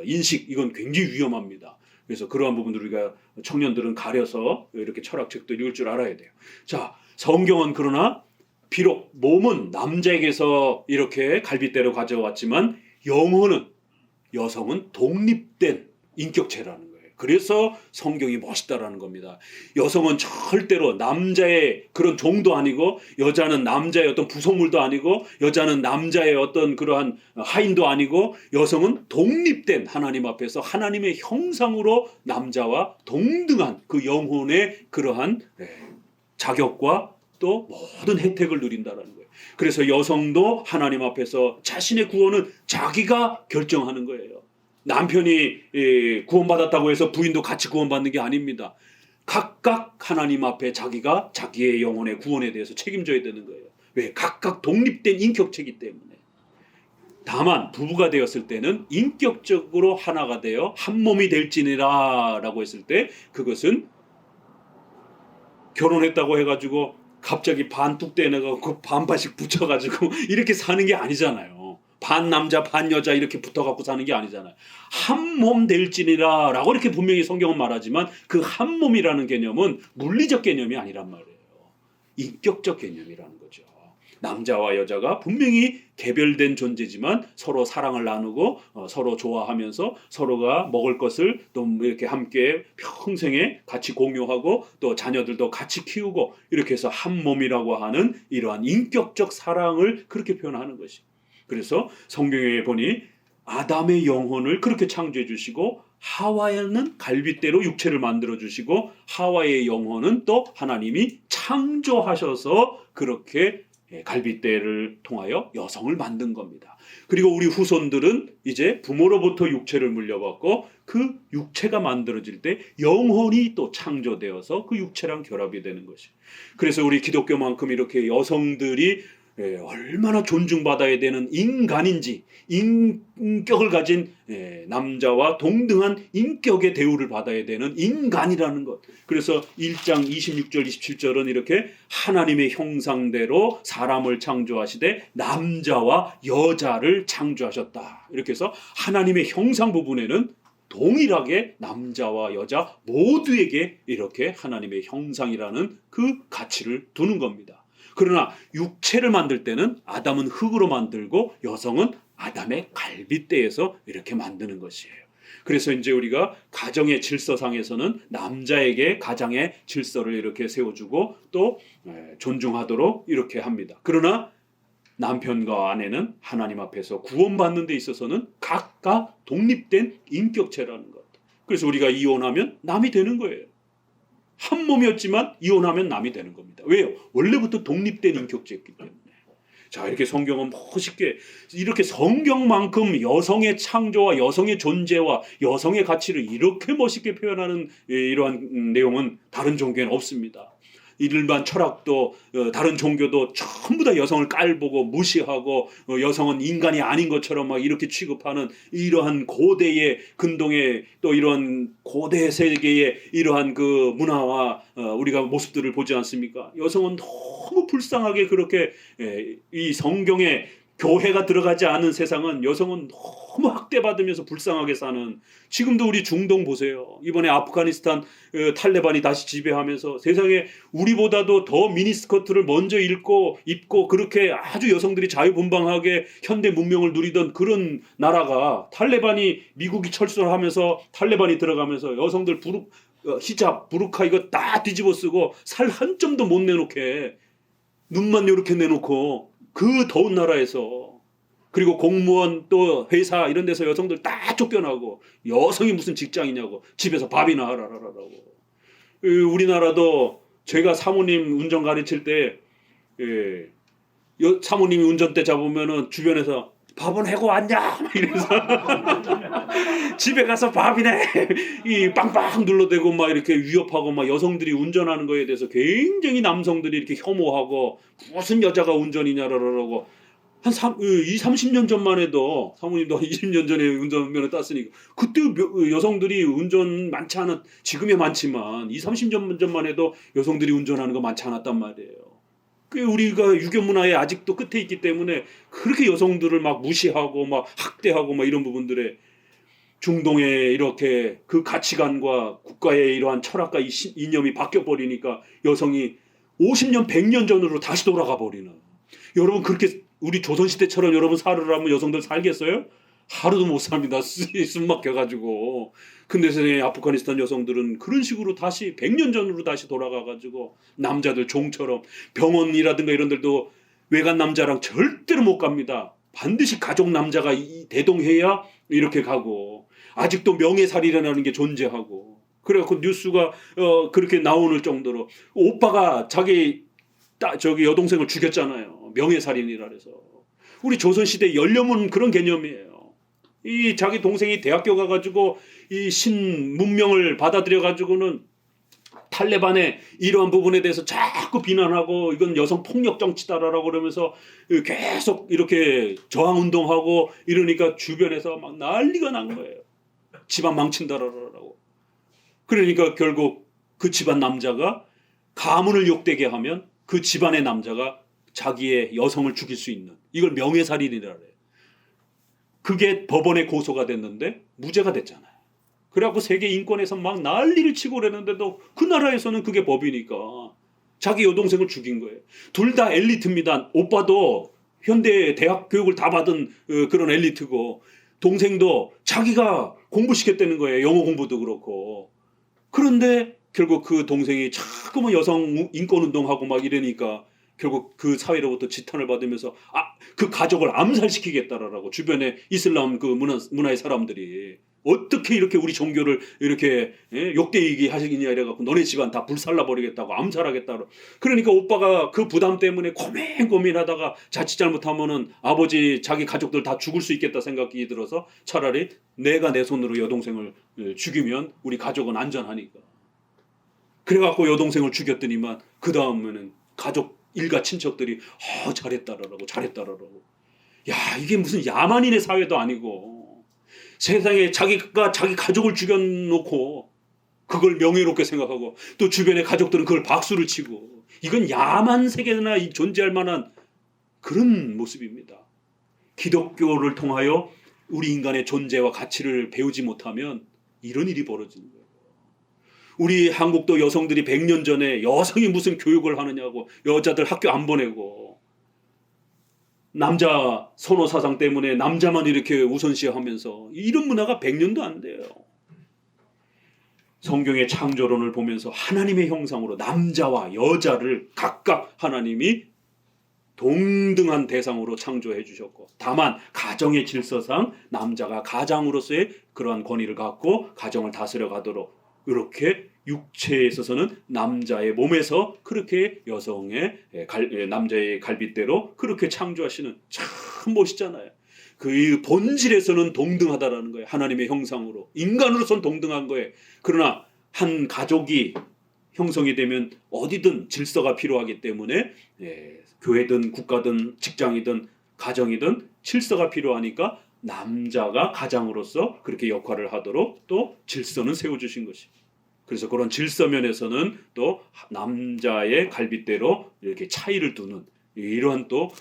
인식 이건 굉장히 위험합니다. 그래서 그러한 부분들을 우리가 청년들은 가려서 이렇게 철학책도 읽을 줄 알아야 돼요. 자, 성경은 그러나 비록 몸은 남자에게서 이렇게 갈빗대로 가져왔지만 영혼은 여성은 독립된 인격체라는 거예요. 그래서 성경이 멋있다라는 겁니다. 여성은 절대로 남자의 그런 종도 아니고 여자는 남자의 어떤 부속물도 아니고 여자는 남자의 어떤 그러한 하인도 아니고 여성은 독립된 하나님 앞에서 하나님의 형상으로 남자와 동등한 그 영혼의 그러한 자격과 또 모든 혜택을 누린다라는 거예요. 그래서 여성도 하나님 앞에서 자신의 구원은 자기가 결정하는 거예요. 남편이 구원받았다고 해서 부인도 같이 구원받는 게 아닙니다. 각각 하나님 앞에 자기가 자기의 영혼의 구원에 대해서 책임져야 되는 거예요. 왜? 각각 독립된 인격체이기 때문에. 다만 부부가 되었을 때는 인격적으로 하나가 되어 한 몸이 될지니라 라고 했을 때 그것은 결혼했다고 해가지고 갑자기 반뚝 떼내가지고 반반씩 붙여가지고 이렇게 사는 게 아니잖아요. 반 남자 반 여자 이렇게 붙어갖고 사는 게 아니잖아요. 한 몸 될지니라 라고 이렇게 분명히 성경은 말하지만 그 한 몸이라는 개념은 물리적 개념이 아니란 말이에요. 인격적 개념이라는 거죠. 남자와 여자가 분명히 개별된 존재지만 서로 사랑을 나누고 서로 좋아하면서 서로가 먹을 것을 또 이렇게 함께 평생에 같이 공유하고 또 자녀들도 같이 키우고 이렇게 해서 한 몸이라고 하는 이러한 인격적 사랑을 그렇게 표현하는 것이에요. 그래서 성경에 보니 아담의 영혼을 그렇게 창조해 주시고 하와에는 갈빗대로 육체를 만들어 주시고 하와의 영혼은 또 하나님이 창조하셔서 그렇게 갈빗대를 통하여 여성을 만든 겁니다. 그리고 우리 후손들은 이제 부모로부터 육체를 물려받고 그 육체가 만들어질 때 영혼이 또 창조되어서 그 육체랑 결합이 되는 것이에요. 그래서 우리 기독교만큼 이렇게 여성들이 얼마나 존중받아야 되는 인간인지 인격을 가진 남자와 동등한 인격의 대우를 받아야 되는 인간이라는 것. 그래서 1장 26절 27절은 이렇게 하나님의 형상대로 사람을 창조하시되 남자와 여자를 창조하셨다. 이렇게 해서 하나님의 형상 부분에는 동일하게 남자와 여자 모두에게 이렇게 하나님의 형상이라는 그 가치를 두는 겁니다. 그러나 육체를 만들 때는 아담은 흙으로 만들고 여성은 아담의 갈빗대에서 이렇게 만드는 것이에요. 그래서 이제 우리가 가정의 질서상에서는 남자에게 가장의 질서를 이렇게 세워주고 또 존중하도록 이렇게 합니다. 그러나 남편과 아내는 하나님 앞에서 구원받는 데 있어서는 각각 독립된 인격체라는 것. 그래서 우리가 이혼하면 남이 되는 거예요. 한 몸이었지만 이혼하면 남이 되는 겁니다. 왜요? 원래부터 독립된 인격체였기 때문에. 자, 이렇게 성경은 멋있게 이렇게 성경만큼 여성의 창조와 여성의 존재와 여성의 가치를 이렇게 멋있게 표현하는 이러한 내용은 다른 종교에는 없습니다. 일반 철학도 다른 종교도 전부 다 여성을 깔보고 무시하고 여성은 인간이 아닌 것처럼 막 이렇게 취급하는 이러한 고대의 근동의 또 이러한 고대 세계의 이러한 그 문화와 우리가 모습들을 보지 않습니까? 여성은 너무 불쌍하게 그렇게 이 성경에 교회가 들어가지 않은 세상은 여성은 너무 학대받으면서 불쌍하게 사는, 지금도 우리 중동 보세요. 이번에 아프가니스탄 탈레반이 다시 지배하면서 세상에 우리보다도 더 미니스커트를 먼저 입고 그렇게 아주 여성들이 자유분방하게 현대 문명을 누리던 그런 나라가 탈레반이 미국이 철수를 하면서 탈레반이 들어가면서 여성들 히잡, 부르카 이거 다 뒤집어 쓰고 살 한 점도 못 내놓게 눈만 이렇게 내놓고 그 더운 나라에서, 그리고 공무원 또 회사 이런 데서 여성들 다 쫓겨나고 여성이 무슨 직장이냐고 집에서 밥이나 하라라고. 우리나라도 제가 사모님 운전 가르칠 때 사모님이 운전대 잡으면은 주변에서 밥은 해고 왔냐? 막 이래서 집에 가서 밥이네 이 빵빵 눌러대고 막 이렇게 위협하고 막 여성들이 운전하는 거에 대해서 굉장히 남성들이 이렇게 혐오하고 무슨 여자가 운전이냐라고 한 30년 전만 해도 사모님도 한 20년 전에 운전면허 땄으니까 그때 여성들이 운전 많지 않은, 지금에 많지만 30년 전만 해도 여성들이 운전하는 거 많지 않았단 말이에요. 우리가 유교 문화에 아직도 끝에 있기 때문에 그렇게 여성들을 막 무시하고 막 학대하고 막 이런 부분들에 중동에 이렇게 그 가치관과 국가의 이러한 철학과 이념이 바뀌어 버리니까 여성이 50년 100년 전으로 다시 돌아가 버리는. 여러분 그렇게 우리 조선시대처럼 여러분 살으라면 여성들 살겠어요? 하루도 못 삽니다. 숨 막혀가지고. 근데 세상에 아프가니스탄 여성들은 그런 식으로 다시 100년 전으로 다시 돌아가가지고 남자들 종처럼 병원이라든가 이런 데도 외간 남자랑 절대로 못 갑니다. 반드시 가족 남자가 대동해야 이렇게 가고 아직도 명예살인이라는 게 존재하고 그래갖고 뉴스가 그렇게 나오는 정도로 오빠가 자기 저기 여동생을 죽였잖아요. 명예살인이라 해서. 우리 조선시대 연령은 그런 개념이에요. 이 자기 동생이 대학교 가가지고 이 신문명을 받아들여가지고는 탈레반의 이러한 부분에 대해서 자꾸 비난하고 이건 여성 폭력 정치다라고 그러면서 계속 이렇게 저항 운동하고 이러니까 주변에서 막 난리가 난 거예요. 집안 망친다라고. 그러니까 결국 그 집안 남자가 가문을 욕되게 하면 그 집안의 남자가 자기의 여성을 죽일 수 있는 이걸 명예살인이라 그래요. 그게 법원에 고소가 됐는데 무죄가 됐잖아요. 그래갖고 세계 인권에서 막 난리를 치고 그랬는데도 그 나라에서는 그게 법이니까 자기 여동생을 죽인 거예요. 둘 다 엘리트입니다. 오빠도 현대 대학 교육을 다 받은 그런 엘리트고 동생도 자기가 공부시켰다는 거예요. 영어 공부도 그렇고. 그런데 결국 그 동생이 자꾸만 여성 인권운동하고 막 이러니까 결국 그 사회로부터 지탄을 받으면서 그 가족을 암살시키겠다라고 주변에 이슬람 그 문화의 사람들이 어떻게 이렇게 우리 종교를 이렇게 욕되게 하시겠냐 이래갖고 너네 집안 다 불살라 버리겠다고 암살하겠다고. 그러니까 오빠가 그 부담 때문에 고민하다가 자칫 잘못하면은 아버지 자기 가족들 다 죽을 수 있겠다 생각이 들어서 차라리 내가 내 손으로 여동생을 죽이면 우리 가족은 안전하니까. 그래갖고 여동생을 죽였더니만 그 다음에는 가족 일가 친척들이 잘했다라고 야 이게 무슨 야만인의 사회도 아니고 세상에 자기가 자기 가족을 죽여놓고 그걸 명예롭게 생각하고 또 주변의 가족들은 그걸 박수를 치고 이건 야만 세계나 존재할 만한 그런 모습입니다. 기독교를 통하여 우리 인간의 존재와 가치를 배우지 못하면 이런 일이 벌어지는 거예요. 우리 한국도 여성들이 100년 전에 여성이 무슨 교육을 하느냐고 여자들 학교 안 보내고 남자 선호 사상 때문에 남자만 이렇게 우선시하면서 이런 문화가 100년도 안 돼요. 성경의 창조론을 보면서 하나님의 형상으로 남자와 여자를 각각 하나님이 동등한 대상으로 창조해 주셨고 다만 가정의 질서상 남자가 가장으로서의 그러한 권위를 갖고 가정을 다스려 가도록 이렇게 육체에 있어서는 남자의 몸에서 그렇게 여성의 남자의 갈빗대로 그렇게 창조하시는 참 멋있잖아요. 그 본질에서는 동등하다라는 거예요. 하나님의 형상으로 인간으로서는 동등한 거예요. 그러나 한 가족이 형성이 되면 어디든 질서가 필요하기 때문에 교회든 국가든 직장이든 가정이든 질서가 필요하니까 남자가 가장으로서 그렇게 역할을 하도록 또 질서는 세워주신 것이. 그래서 그런 질서 면에서는 또 남자의 갈빗대로 이렇게 차이를 두는 이러한 또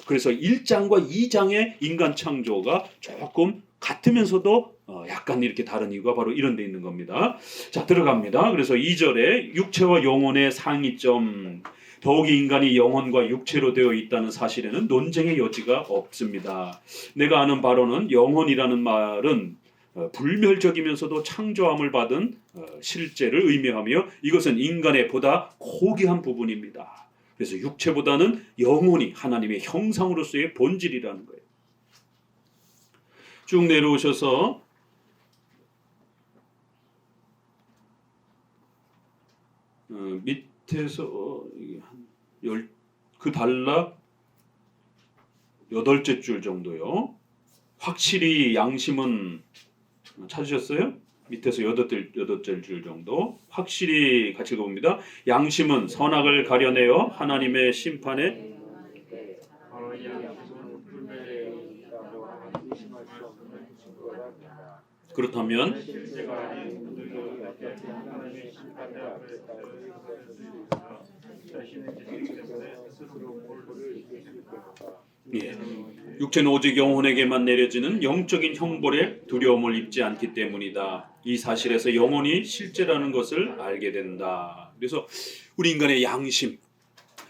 그래서 1장과 2장의 인간 창조가 조금 같으면서도 약간 이렇게 다른 이유가 바로 이런 데 있는 겁니다. 자 들어갑니다. 그래서 2절에 육체와 영혼의 상이점 더욱이 인간이 영혼과 육체로 되어 있다는 사실에는 논쟁의 여지가 없습니다. 내가 아는 바로는 영혼이라는 말은 불멸적이면서도 창조함을 받은 실제를 의미하며 이것은 인간의 보다 고귀한 부분입니다. 그래서 육체보다는 영혼이 하나님의 형상으로서의 본질이라는 거예요. 쭉 내려오셔서 밑에서 그 단락 8째 줄 정도요. 확실히 양심은 찾으셨어요? 밑에서 8째 줄 정도. 확실히 같이 읽어봅니다. 양심은 선악을 가려내어 하나님의 심판에 그렇다면 예. 육체는 오직 영혼에게만 내려지는 영적인 형벌에 두려움을 입지 않기 때문이다. 이 사실에서 영혼이 실제라는 것을 알게 된다. 그래서 우리 인간의 양심,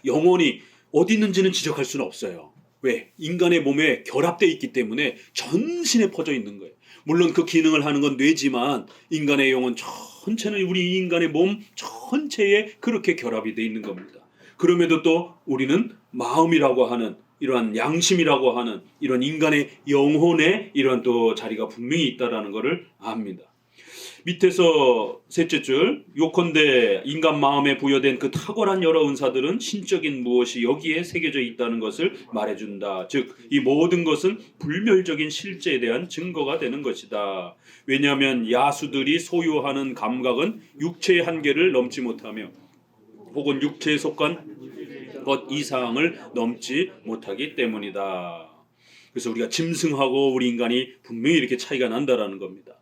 영혼이 어디 있는지는 지적할 수는 없어요. 왜? 인간의 몸에 결합되어 있기 때문에 전신에 퍼져 있는 거예요. 물론 그 기능을 하는 건 뇌지만 인간의 영은 전체는 우리 인간의 몸 전체에 그렇게 결합이 되어 있는 겁니다. 그럼에도 또 우리는 마음이라고 하는 이러한 양심이라고 하는 이런 인간의 영혼에 이런 또 자리가 분명히 있다라는 것을 압니다. 밑에서 셋째 줄, 요컨대 인간 마음에 부여된 그 탁월한 여러 은사들은 신적인 무엇이 여기에 새겨져 있다는 것을 말해준다. 즉, 이 모든 것은 불멸적인 실제에 대한 증거가 되는 것이다. 왜냐하면 야수들이 소유하는 감각은 육체의 한계를 넘지 못하며 혹은 육체에 속한 것 이상을 넘지 못하기 때문이다. 그래서 우리가 짐승하고 우리 인간이 분명히 이렇게 차이가 난다라는 겁니다.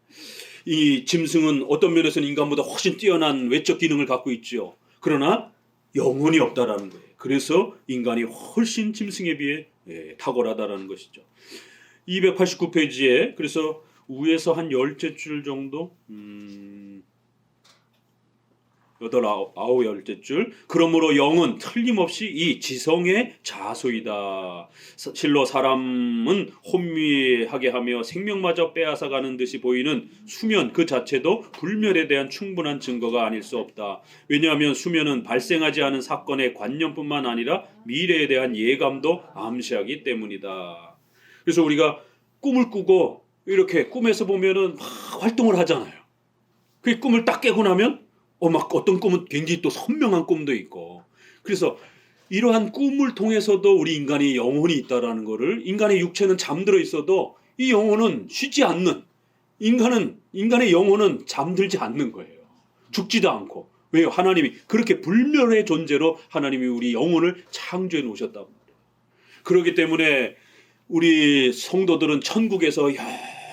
이 짐승은 어떤 면에서는 인간보다 훨씬 뛰어난 외적 기능을 갖고 있죠. 그러나 영혼이 없다라는 거예요. 그래서 인간이 훨씬 짐승에 비해 탁월하다라는 것이죠. 289페이지에 그래서 위에서 한 10째 줄 정도 아홉 열째 줄. 그러므로 영은 틀림없이 이 지성의 자소이다. 실로 사람은 혼미하게 하며 생명마저 빼앗아가는 듯이 보이는 수면 그 자체도 불멸에 대한 충분한 증거가 아닐 수 없다. 왜냐하면 수면은 발생하지 않은 사건의 관념뿐만 아니라 미래에 대한 예감도 암시하기 때문이다. 그래서 우리가 꿈을 꾸고 이렇게 꿈에서 보면은 막 활동을 하잖아요. 그 꿈을 딱 깨고 나면 막 어떤 꿈은 굉장히 또 선명한 꿈도 있고, 그래서 이러한 꿈을 통해서도 우리 인간이 영혼이 있다라는 것을, 인간의 육체는 잠들어 있어도 이 영혼은 쉬지 않는, 인간의 영혼은 잠들지 않는 거예요. 죽지도 않고. 왜요? 하나님이 그렇게 불멸의 존재로 하나님이 우리 영혼을 창조해 놓으셨다고 합니다. 그렇기 때문에 우리 성도들은 천국에서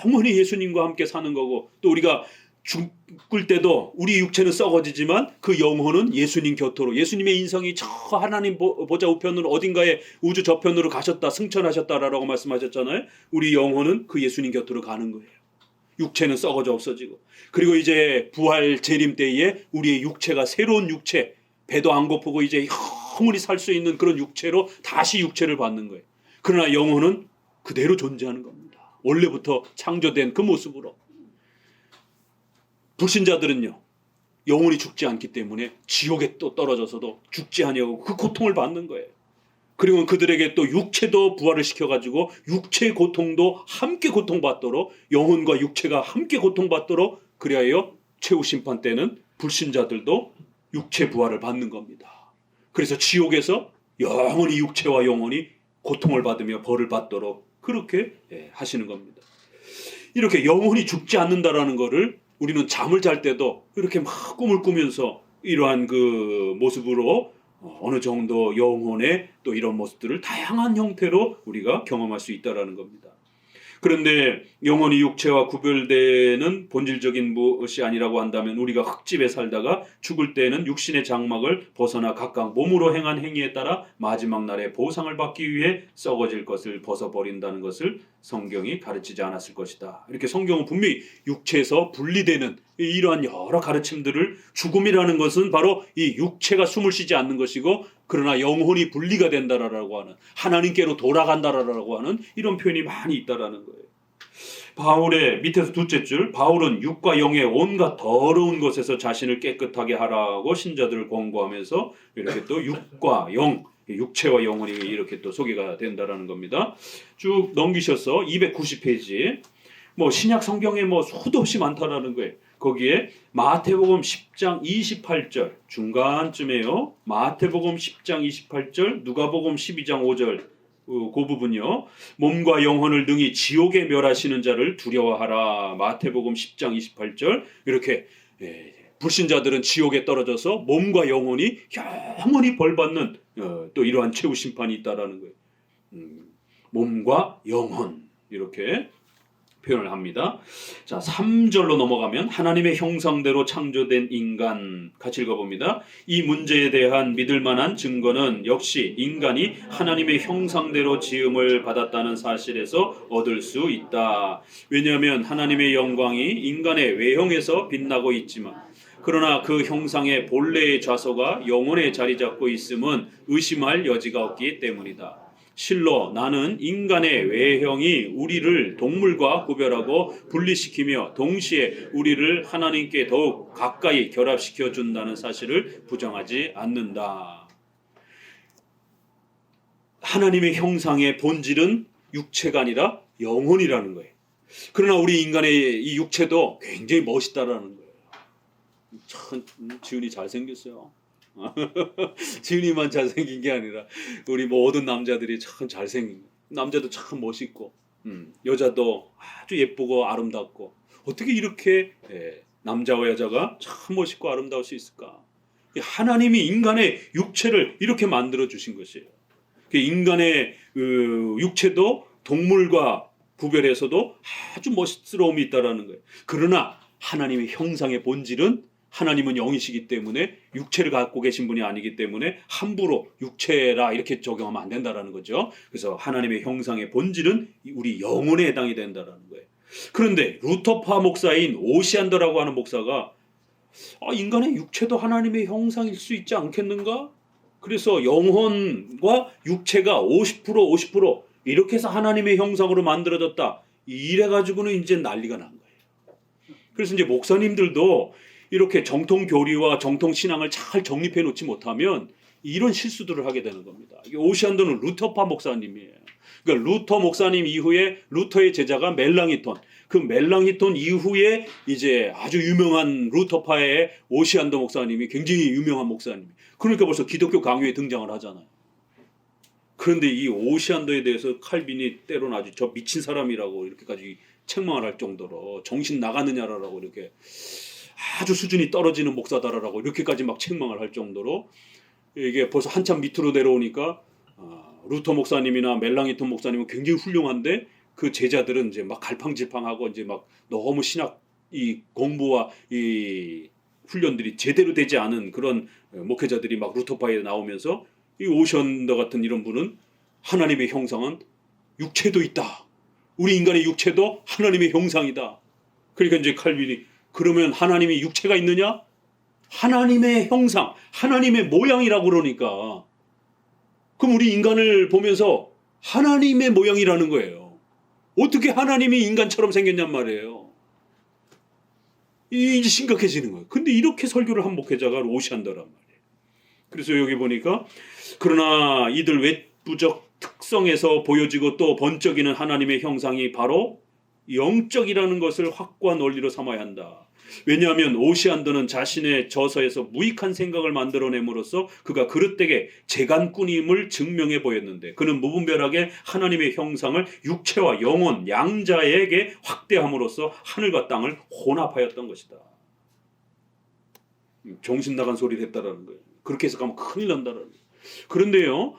영원히 예수님과 함께 사는 거고, 또 우리가 죽을 때도 우리 육체는 썩어지지만 그 영혼은 예수님 곁으로, 예수님의 인성이 저 하나님 보좌 우편으로 어딘가에 우주 저편으로 가셨다, 승천하셨다라고 말씀하셨잖아요. 우리 영혼은 그 예수님 곁으로 가는 거예요. 육체는 썩어져 없어지고, 그리고 이제 부활 재림 때에 우리의 육체가 새로운 육체, 배도 안 고프고 이제 영원히 살 수 있는 그런 육체로 다시 육체를 받는 거예요. 그러나 영혼은 그대로 존재하는 겁니다. 원래부터 창조된 그 모습으로. 불신자들은요, 영혼이 죽지 않기 때문에 지옥에 또 떨어져서도 죽지 아니하고 그 고통을 받는 거예요. 그리고 그들에게 또 육체도 부활을 시켜가지고 육체의 고통도 함께 고통받도록, 영혼과 육체가 함께 고통받도록, 그리하여 최후 심판 때는 불신자들도 육체 부활을 받는 겁니다. 그래서 지옥에서 영원히 육체와 영혼이 고통을 받으며 벌을 받도록 그렇게 하시는 겁니다. 이렇게 영혼이 죽지 않는다라는 것을 우리는 잠을 잘 때도 이렇게 막 꿈을 꾸면서 이러한 그 모습으로 어느 정도 영혼의 또 이런 모습들을 다양한 형태로 우리가 경험할 수 있다라는 겁니다. 그런데 영혼이 육체와 구별되는 본질적인 무엇이 아니라고 한다면 우리가 흙집에 살다가 죽을 때는 육신의 장막을 벗어나 각각 몸으로 행한 행위에 따라 마지막 날에 보상을 받기 위해 썩어질 것을 벗어버린다는 것을 성경이 가르치지 않았을 것이다. 이렇게 성경은 분명히 육체에서 분리되는 이러한 여러 가르침들을, 죽음이라는 것은 바로 이 육체가 숨을 쉬지 않는 것이고, 그러나 영혼이 분리가 된다라고 하는, 하나님께로 돌아간다라고 하는 이런 표현이 많이 있다라는 거예요. 바울의 밑에서 둘째 줄, 바울은 육과 영의 온갖 더러운 것에서 자신을 깨끗하게 하라고 신자들을 권고하면서 이렇게 또 육과 영, 육체와 영혼이 이렇게 또 소개가 된다라는 겁니다. 쭉 넘기셔서 290페이지, 신약 성경에 수도 없이 많다라는 거예요. 거기에 마태복음 10장 28절 중간쯤에요. 마태복음 10장 28절, 누가복음 12장 5절 그 부분요. 몸과 영혼을 능히 지옥에 멸하시는 자를 두려워하라. 마태복음 10장 28절. 이렇게 불신자들은 지옥에 떨어져서 몸과 영혼이 영원히 벌받는 또 이러한 최후 심판이 있다라는 거예요. 몸과 영혼 이렇게 표현을 합니다. 자, 3절로 넘어가면 하나님의 형상대로 창조된 인간, 같이 읽어봅니다. 이 문제에 대한 믿을 만한 증거는 역시 인간이 하나님의 형상대로 지음을 받았다는 사실에서 얻을 수 있다. 왜냐하면 하나님의 영광이 인간의 외형에서 빛나고 있지만, 그러나 그 형상의 본래의 좌소가 영혼에 자리 잡고 있음은 의심할 여지가 없기 때문이다. 실로 나는 인간의 외형이 우리를 동물과 구별하고 분리시키며 동시에 우리를 하나님께 더욱 가까이 결합시켜 준다는 사실을 부정하지 않는다. 하나님의 형상의 본질은 육체가 아니라 영혼이라는 거예요. 그러나 우리 인간의 이 육체도 굉장히 멋있다라는 거예요. 참 지훈이 잘생겼어요. 지훈이만 잘생긴 게 아니라 우리 모든 남자들이 참 잘생긴, 남자도 참 멋있고 여자도 아주 예쁘고 아름답고, 어떻게 이렇게 남자와 여자가 참 멋있고 아름다울 수 있을까? 하나님이 인간의 육체를 이렇게 만들어 주신 것이에요. 인간의 육체도 동물과 구별해서도 아주 멋스러움이 있다라는 거예요. 그러나 하나님의 형상의 본질은, 하나님은 영이시기 때문에 육체를 갖고 계신 분이 아니기 때문에 함부로 육체라 이렇게 적용하면 안 된다라는 거죠. 그래서 하나님의 형상의 본질은 우리 영혼에 해당이 된다라는 거예요. 그런데 루터파 목사인 오시안더라고 하는 목사가 인간의 육체도 하나님의 형상일 수 있지 않겠는가? 그래서 영혼과 육체가 50% 이렇게 해서 하나님의 형상으로 만들어졌다, 이래가지고는 이제 난리가 난 거예요. 그래서 이제 목사님들도 이렇게 정통 교리와 정통 신앙을 잘 정립해 놓지 못하면 이런 실수들을 하게 되는 겁니다. 오시안더는 루터파 목사님이에요. 그러니까 루터 목사님 이후에 루터의 제자가 멜랑히톤, 그 멜랑히톤 이후에 이제 아주 유명한 루터파의 오시안더 목사님이 굉장히 유명한 목사님. 그러니까 벌써 기독교 강요에 등장을 하잖아요. 그런데 이 오시안더에 대해서 칼빈이 때로는 아주 저 미친 사람이라고 이렇게까지 책망을 할 정도로, 정신 나가느냐라고 이렇게 아주 수준이 떨어지는 목사다라고 이렇게까지 막 책망을 할 정도로, 이게 벌써 한참 밑으로 내려오니까 루터 목사님이나 멜랑히톤 목사님은 굉장히 훌륭한데 그 제자들은 이제 막 갈팡질팡하고 이제 막 너무 신학 이 공부와 이 훈련들이 제대로 되지 않은 그런 목회자들이 막 루터파에 나오면서, 이 오션더 같은 이런 분은 하나님의 형상은 육체도 있다. 우리 인간의 육체도 하나님의 형상이다. 그러니까 이제 칼빈이, 그러면 하나님이 육체가 있느냐? 하나님의 형상, 하나님의 모양이라고 그러니까, 그럼 우리 인간을 보면서 하나님의 모양이라는 거예요. 어떻게 하나님이 인간처럼 생겼냔 말이에요. 이제 심각해지는 거예요. 근데 이렇게 설교를 한 목회자가 오시안더란 말이에요. 그래서 여기 보니까, 그러나 이들 외부적 특성에서 보여지고 또 번쩍이는 하나님의 형상이 바로 영적이라는 것을 확고한 원리로 삼아야 한다. 왜냐하면 오시안더는 자신의 저서에서 무익한 생각을 만들어냄으로써 그가 그릇되게 재간꾼임을 증명해 보였는데, 그는 무분별하게 하나님의 형상을 육체와 영혼 양자에게 확대함으로써 하늘과 땅을 혼합하였던 것이다. 정신 나간 소리를 했다라는 거예요. 그렇게 해서 가면 큰일 난다라는 거예요. 그런데요,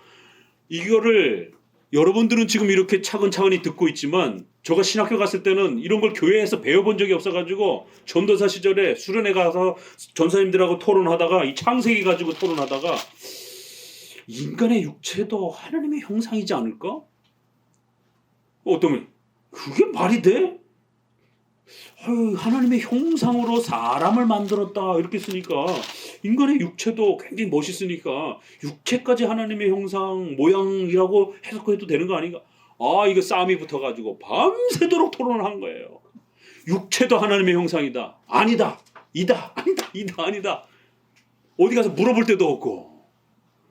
이거를 여러분들은 지금 이렇게 차근차근히 듣고 있지만, 제가 신학교 갔을 때는 이런 걸 교회에서 배워본 적이 없어가지고 전도사 시절에 수련회 가서 전사님들하고 토론하다가 이 창세기 가지고 토론하다가, 인간의 육체도 하나님의 형상이지 않을까? 어떤 분이 그게 말이 돼? 하나님의 형상으로 사람을 만들었다 이렇게 쓰니까, 인간의 육체도 굉장히 멋있으니까 육체까지 하나님의 형상 모양이라고 해석해도 되는 거 아닌가? 이거 싸움이 붙어가지고 밤새도록 토론을 한 거예요. 육체도 하나님의 형상이다. 아니다. 이다. 아니다. 이다. 아니다. 어디 가서 물어볼 데도 없고.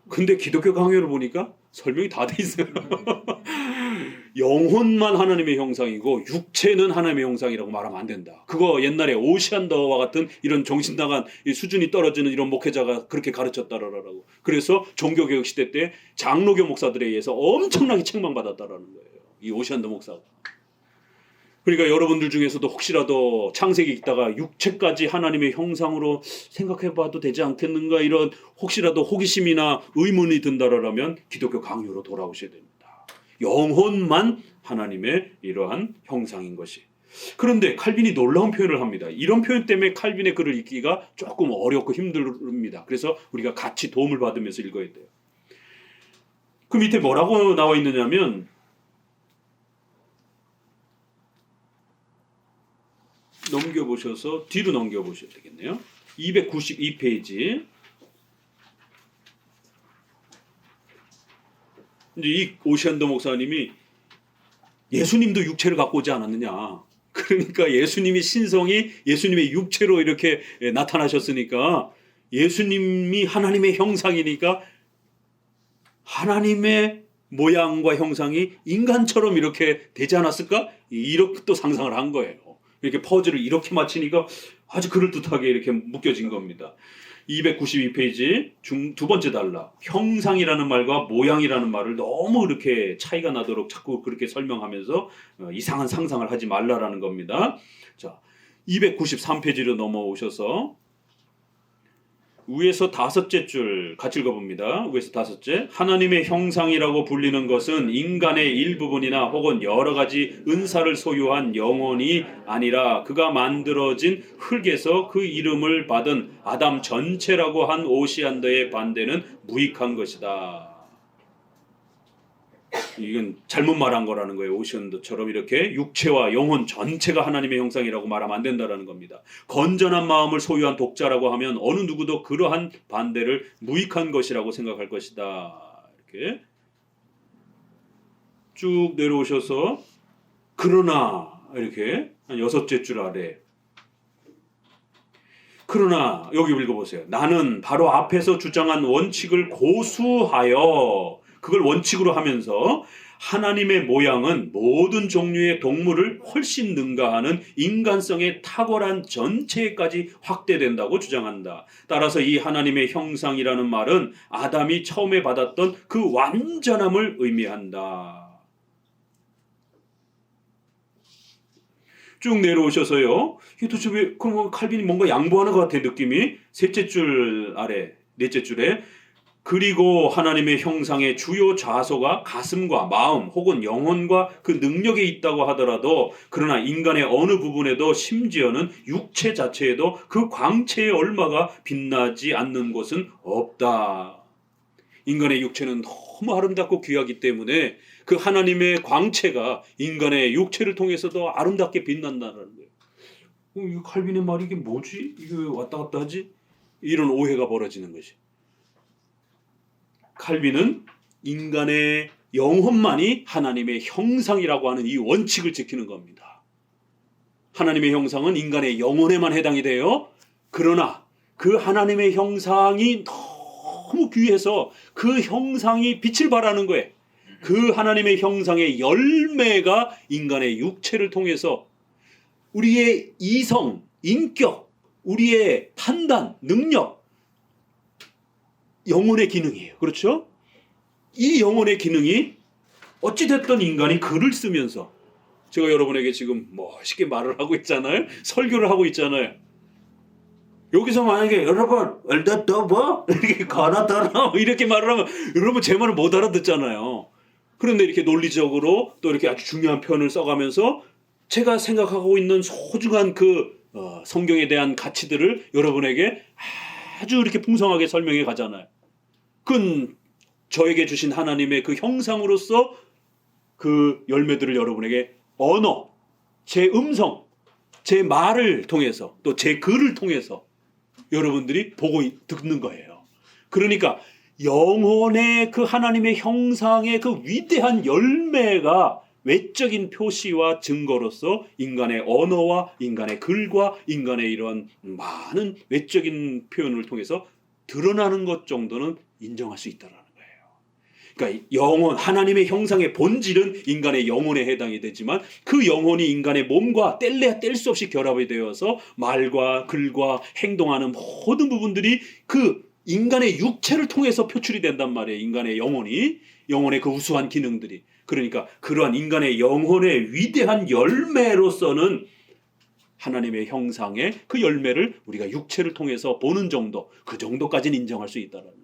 근데 기독교 강요를 보니까 설명이 다 돼 있어요. 영혼만 하나님의 형상이고 육체는 하나님의 형상이라고 말하면 안 된다. 그거 옛날에 오시안더와 같은 이런 정신 나간 수준이 떨어지는 이런 목회자가 그렇게 가르쳤다라고. 그래서 종교개혁 시대 때 장로교 목사들에 의해서 엄청나게 책망받았다라는 거예요. 이 오시안더 목사가. 그러니까 여러분들 중에서도 혹시라도 창세기 읽다가 육체까지 하나님의 형상으로 생각해봐도 되지 않겠는가, 이런 혹시라도 호기심이나 의문이 든다라면 기독교 강요로 돌아오셔야 됩니다. 영혼만 하나님의 이러한 형상인 것이. 그런데 칼빈이 놀라운 표현을 합니다. 이런 표현 때문에 칼빈의 글을 읽기가 조금 어렵고 힘듭니다. 그래서 우리가 같이 도움을 받으면서 읽어야 돼요. 그 밑에 뭐라고 나와 있느냐면, 넘겨보셔서 뒤로 넘겨보셔야 되겠네요. 292페이지. 이제 이 오시안더 목사님이 예수님도 육체를 갖고 오지 않았느냐. 그러니까 예수님이 신성이 예수님의 육체로 이렇게 나타나셨으니까 예수님이 하나님의 형상이니까 하나님의 모양과 형상이 인간처럼 이렇게 되지 않았을까? 이렇게 또 상상을 한 거예요. 이렇게 퍼즐을 이렇게 맞히니까 아주 그럴듯하게 이렇게 묶여진 겁니다. 292페이지 두 번째 단락. 형상이라는 말과 모양이라는 말을 너무 이렇게 차이가 나도록 자꾸 그렇게 설명하면서 이상한 상상을 하지 말라라는 겁니다. 자, 293페이지로 넘어오셔서 위에서 다섯째 줄 같이 읽어봅니다. 위에서 다섯째. 하나님의 형상이라고 불리는 것은 인간의 일부분이나 혹은 여러 가지 은사를 소유한 영혼이 아니라 그가 만들어진 흙에서 그 이름을 받은 아담 전체라고 한 오시안더의 반대는 무익한 것이다. 이건 잘못 말한 거라는 거예요. 오시안더처럼 이렇게 육체와 영혼 전체가 하나님의 형상이라고 말하면 안 된다라는 겁니다. 건전한 마음을 소유한 독자라고 하면 어느 누구도 그러한 반대를 무익한 것이라고 생각할 것이다. 이렇게 쭉 내려오셔서 그러나 이렇게 한 여섯째 줄 아래 그러나 여기 읽어보세요. 나는 바로 앞에서 주장한 원칙을 고수하여 그걸 원칙으로 하면서 하나님의 모양은 모든 종류의 동물을 훨씬 능가하는 인간성의 탁월한 전체까지 확대된다고 주장한다. 따라서 이 하나님의 형상이라는 말은 아담이 처음에 받았던 그 완전함을 의미한다. 쭉 내려오셔서요. 이게 도대체 왜 그럼 칼빈이 뭔가 양보하는 것 같아 느낌이. 셋째 줄 아래 넷째 줄에 그리고 하나님의 형상의 주요 좌소가 가슴과 마음 혹은 영혼과 그 능력에 있다고 하더라도 그러나 인간의 어느 부분에도 심지어는 육체 자체에도 그 광채의 얼마가 빛나지 않는 곳은 없다. 인간의 육체는 너무 아름답고 귀하기 때문에 그 하나님의 광채가 인간의 육체를 통해서도 아름답게 빛난다는 거예요. 이 칼빈의 말이 이게 뭐지? 이게 왔다 갔다 하지? 이런 오해가 벌어지는 것이. 칼빈은 인간의 영혼만이 하나님의 형상이라고 하는 이 원칙을 지키는 겁니다. 하나님의 형상은 인간의 영혼에만 해당이 돼요. 그러나 그 하나님의 형상이 너무 귀해서 그 형상이 빛을 발하는 거예요. 그 하나님의 형상의 열매가 인간의 육체를 통해서 우리의 이성, 인격, 우리의 판단, 능력, 영혼의 기능이에요. 그렇죠? 이 영혼의 기능이 어찌됐든 인간이 글을 쓰면서 제가 여러분에게 지금 멋있게 말을 하고 있잖아요. 설교를 하고 있잖아요. 여기서 만약에 여러분 이렇게 가나다라 이렇게 말을 하면 여러분 제 말을 못 알아듣잖아요. 그런데 이렇게 논리적으로 또 이렇게 아주 중요한 표현을 써가면서 제가 생각하고 있는 소중한 그 성경에 대한 가치들을 여러분에게 아주 이렇게 풍성하게 설명해 가잖아요. 그건 저에게 주신 하나님의 그 형상으로서 그 열매들을 여러분에게 언어, 제 음성, 제 말을 통해서 또 제 글을 통해서 여러분들이 보고 듣는 거예요. 그러니까 영혼의 그 하나님의 형상의 그 위대한 열매가 외적인 표시와 증거로서 인간의 언어와 인간의 글과 인간의 이런 많은 외적인 표현을 통해서 드러나는 것 정도는 인정할 수 있다는 거예요. 그러니까 영혼, 하나님의 형상의 본질은 인간의 영혼에 해당이 되지만 그 영혼이 인간의 몸과 뗄래야 뗄 수 없이 결합이 되어서 말과 글과 행동하는 모든 부분들이 그 인간의 육체를 통해서 표출이 된단 말이에요. 인간의 영혼의 그 우수한 기능들이. 그러니까 그러한 인간의 영혼의 위대한 열매로서는 하나님의 형상의 그 열매를 우리가 육체를 통해서 보는 정도, 그 정도까지는 인정할 수 있다는 거예요.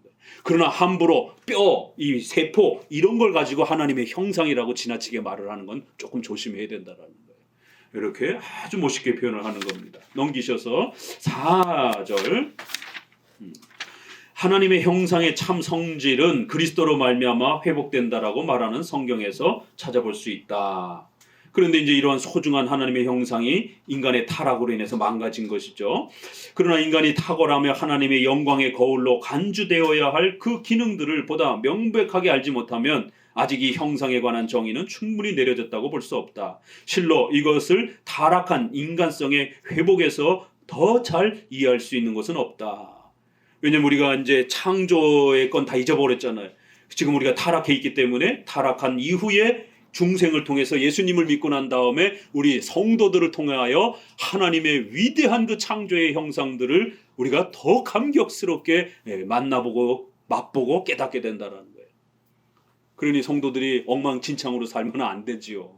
그러나 함부로 뼈, 이 세포 이런 걸 가지고 하나님의 형상이라고 지나치게 말을 하는 건 조금 조심해야 된다는 거예요. 이렇게 아주 멋있게 표현을 하는 겁니다. 넘기셔서 4절. 하나님의 형상의 참 성질은 그리스도로 말미암아 회복된다라고 말하는 성경에서 찾아볼 수 있다. 그런데 이제 이러한 소중한 하나님의 형상이 인간의 타락으로 인해서 망가진 것이죠. 그러나 인간이 탁월하며 하나님의 영광의 거울로 간주되어야 할 그 기능들을 보다 명백하게 알지 못하면 아직 이 형상에 관한 정의는 충분히 내려졌다고 볼 수 없다. 실로 이것을 타락한 인간성의 회복에서 더 잘 이해할 수 있는 것은 없다. 왜냐면 우리가 이제 창조의 건 다 잊어버렸잖아요. 지금 우리가 타락해 있기 때문에 타락한 이후에 중생을 통해서 예수님을 믿고 난 다음에 우리 성도들을 통하여 하나님의 위대한 그 창조의 형상들을 우리가 더 감격스럽게 만나보고 맛보고 깨닫게 된다는 거예요. 그러니 성도들이 엉망진창으로 살면 안 되지요.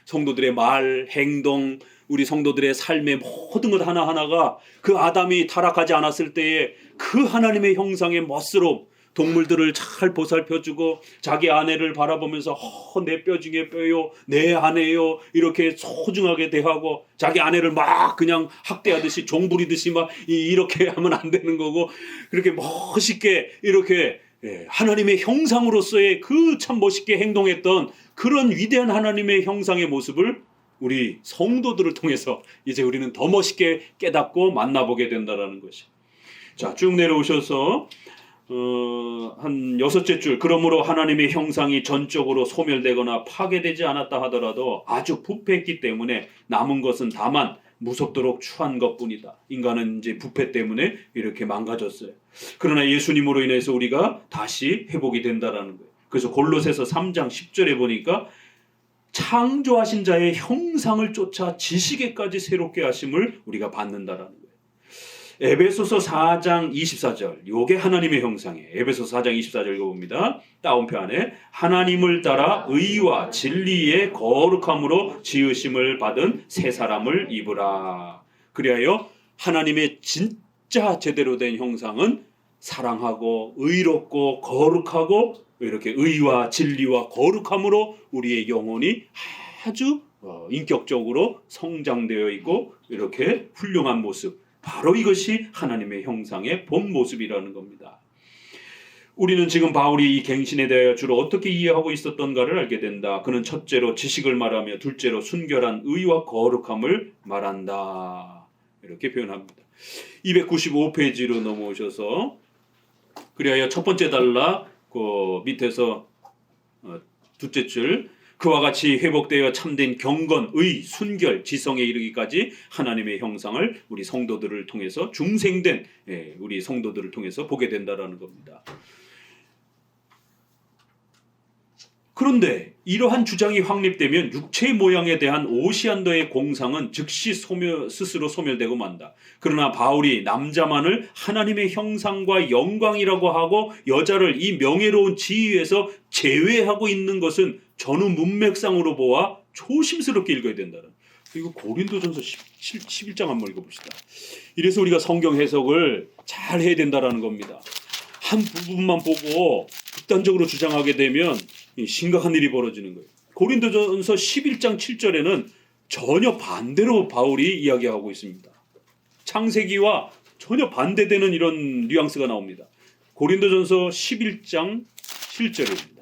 성도들의 말, 행동, 우리 성도들의 삶의 모든 것 하나하나가 그 아담이 타락하지 않았을 때에 그 하나님의 형상의 멋스러움, 동물들을 잘 보살펴주고 자기 아내를 바라보면서 내 뼈 중에 뼈요, 내 아내요 이렇게 소중하게 대하고 자기 아내를 막 그냥 학대하듯이 종부리듯이 막 이렇게 하면 안 되는 거고 그렇게 멋있게 이렇게 하나님의 형상으로서의 그 참 멋있게 행동했던 그런 위대한 하나님의 형상의 모습을 우리 성도들을 통해서 이제 우리는 더 멋있게 깨닫고 만나보게 된다는 것이. 자, 쭉 내려오셔서 한 6째 줄. 그러므로 하나님의 형상이 전적으로 소멸되거나 파괴되지 않았다 하더라도 아주 부패했기 때문에 남은 것은 다만 무섭도록 추한 것뿐이다. 인간은 이제 부패 때문에 이렇게 망가졌어요. 그러나 예수님으로 인해서 우리가 다시 회복이 된다라는 거예요. 그래서 골로새서 3장 10절에 보니까 창조하신 자의 형상을 쫓아 지식에까지 새롭게 하심을 우리가 받는다라는 거예요. 에베소서 4장 24절, 요게 하나님의 형상이에요. 에베소서 4장 24절 읽어봅니다. 따옴표 안에 하나님을 따라 의와 진리의 거룩함으로 지으심을 받은 새 사람을 입으라. 그리하여 하나님의 진짜 제대로 된 형상은 사랑하고 의롭고 거룩하고 이렇게 의와 진리와 거룩함으로 우리의 영혼이 아주 인격적으로 성장되어 있고 이렇게 훌륭한 모습, 바로 이것이 하나님의 형상의 본 모습이라는 겁니다. 우리는 지금 바울이 이 갱신에 대하여 주로 어떻게 이해하고 있었던가를 알게 된다. 그는 첫째로 지식을 말하며 둘째로 순결한 의와 거룩함을 말한다. 이렇게 표현합니다. 295페이지로 넘어오셔서 그리하여 첫 번째 달라 그 밑에서 둘째 줄 그와 같이 회복되어 참된 경건, 의, 순결, 지성에 이르기까지 하나님의 형상을 우리 성도들을 통해서 중생된 우리 성도들을 통해서 보게 된다라는 겁니다. 그런데 이러한 주장이 확립되면 육체의 모양에 대한 오시안더의 공상은 즉시 스스로 소멸되고 만다. 그러나 바울이 남자만을 하나님의 형상과 영광이라고 하고 여자를 이 명예로운 지위에서 제외하고 있는 것은 전후 문맥상으로 보아 조심스럽게 읽어야 된다는. 그리고 고린도전서 11장 한번 읽어봅시다. 이래서 우리가 성경 해석을 잘 해야 된다라는 겁니다. 한 부분만 보고 극단적으로 주장하게 되면 심각한 일이 벌어지는 거예요. 고린도전서 11장 7절에는 전혀 반대로 바울이 이야기하고 있습니다. 창세기와 전혀 반대되는 이런 뉘앙스가 나옵니다. 고린도전서 11장 7절입니다.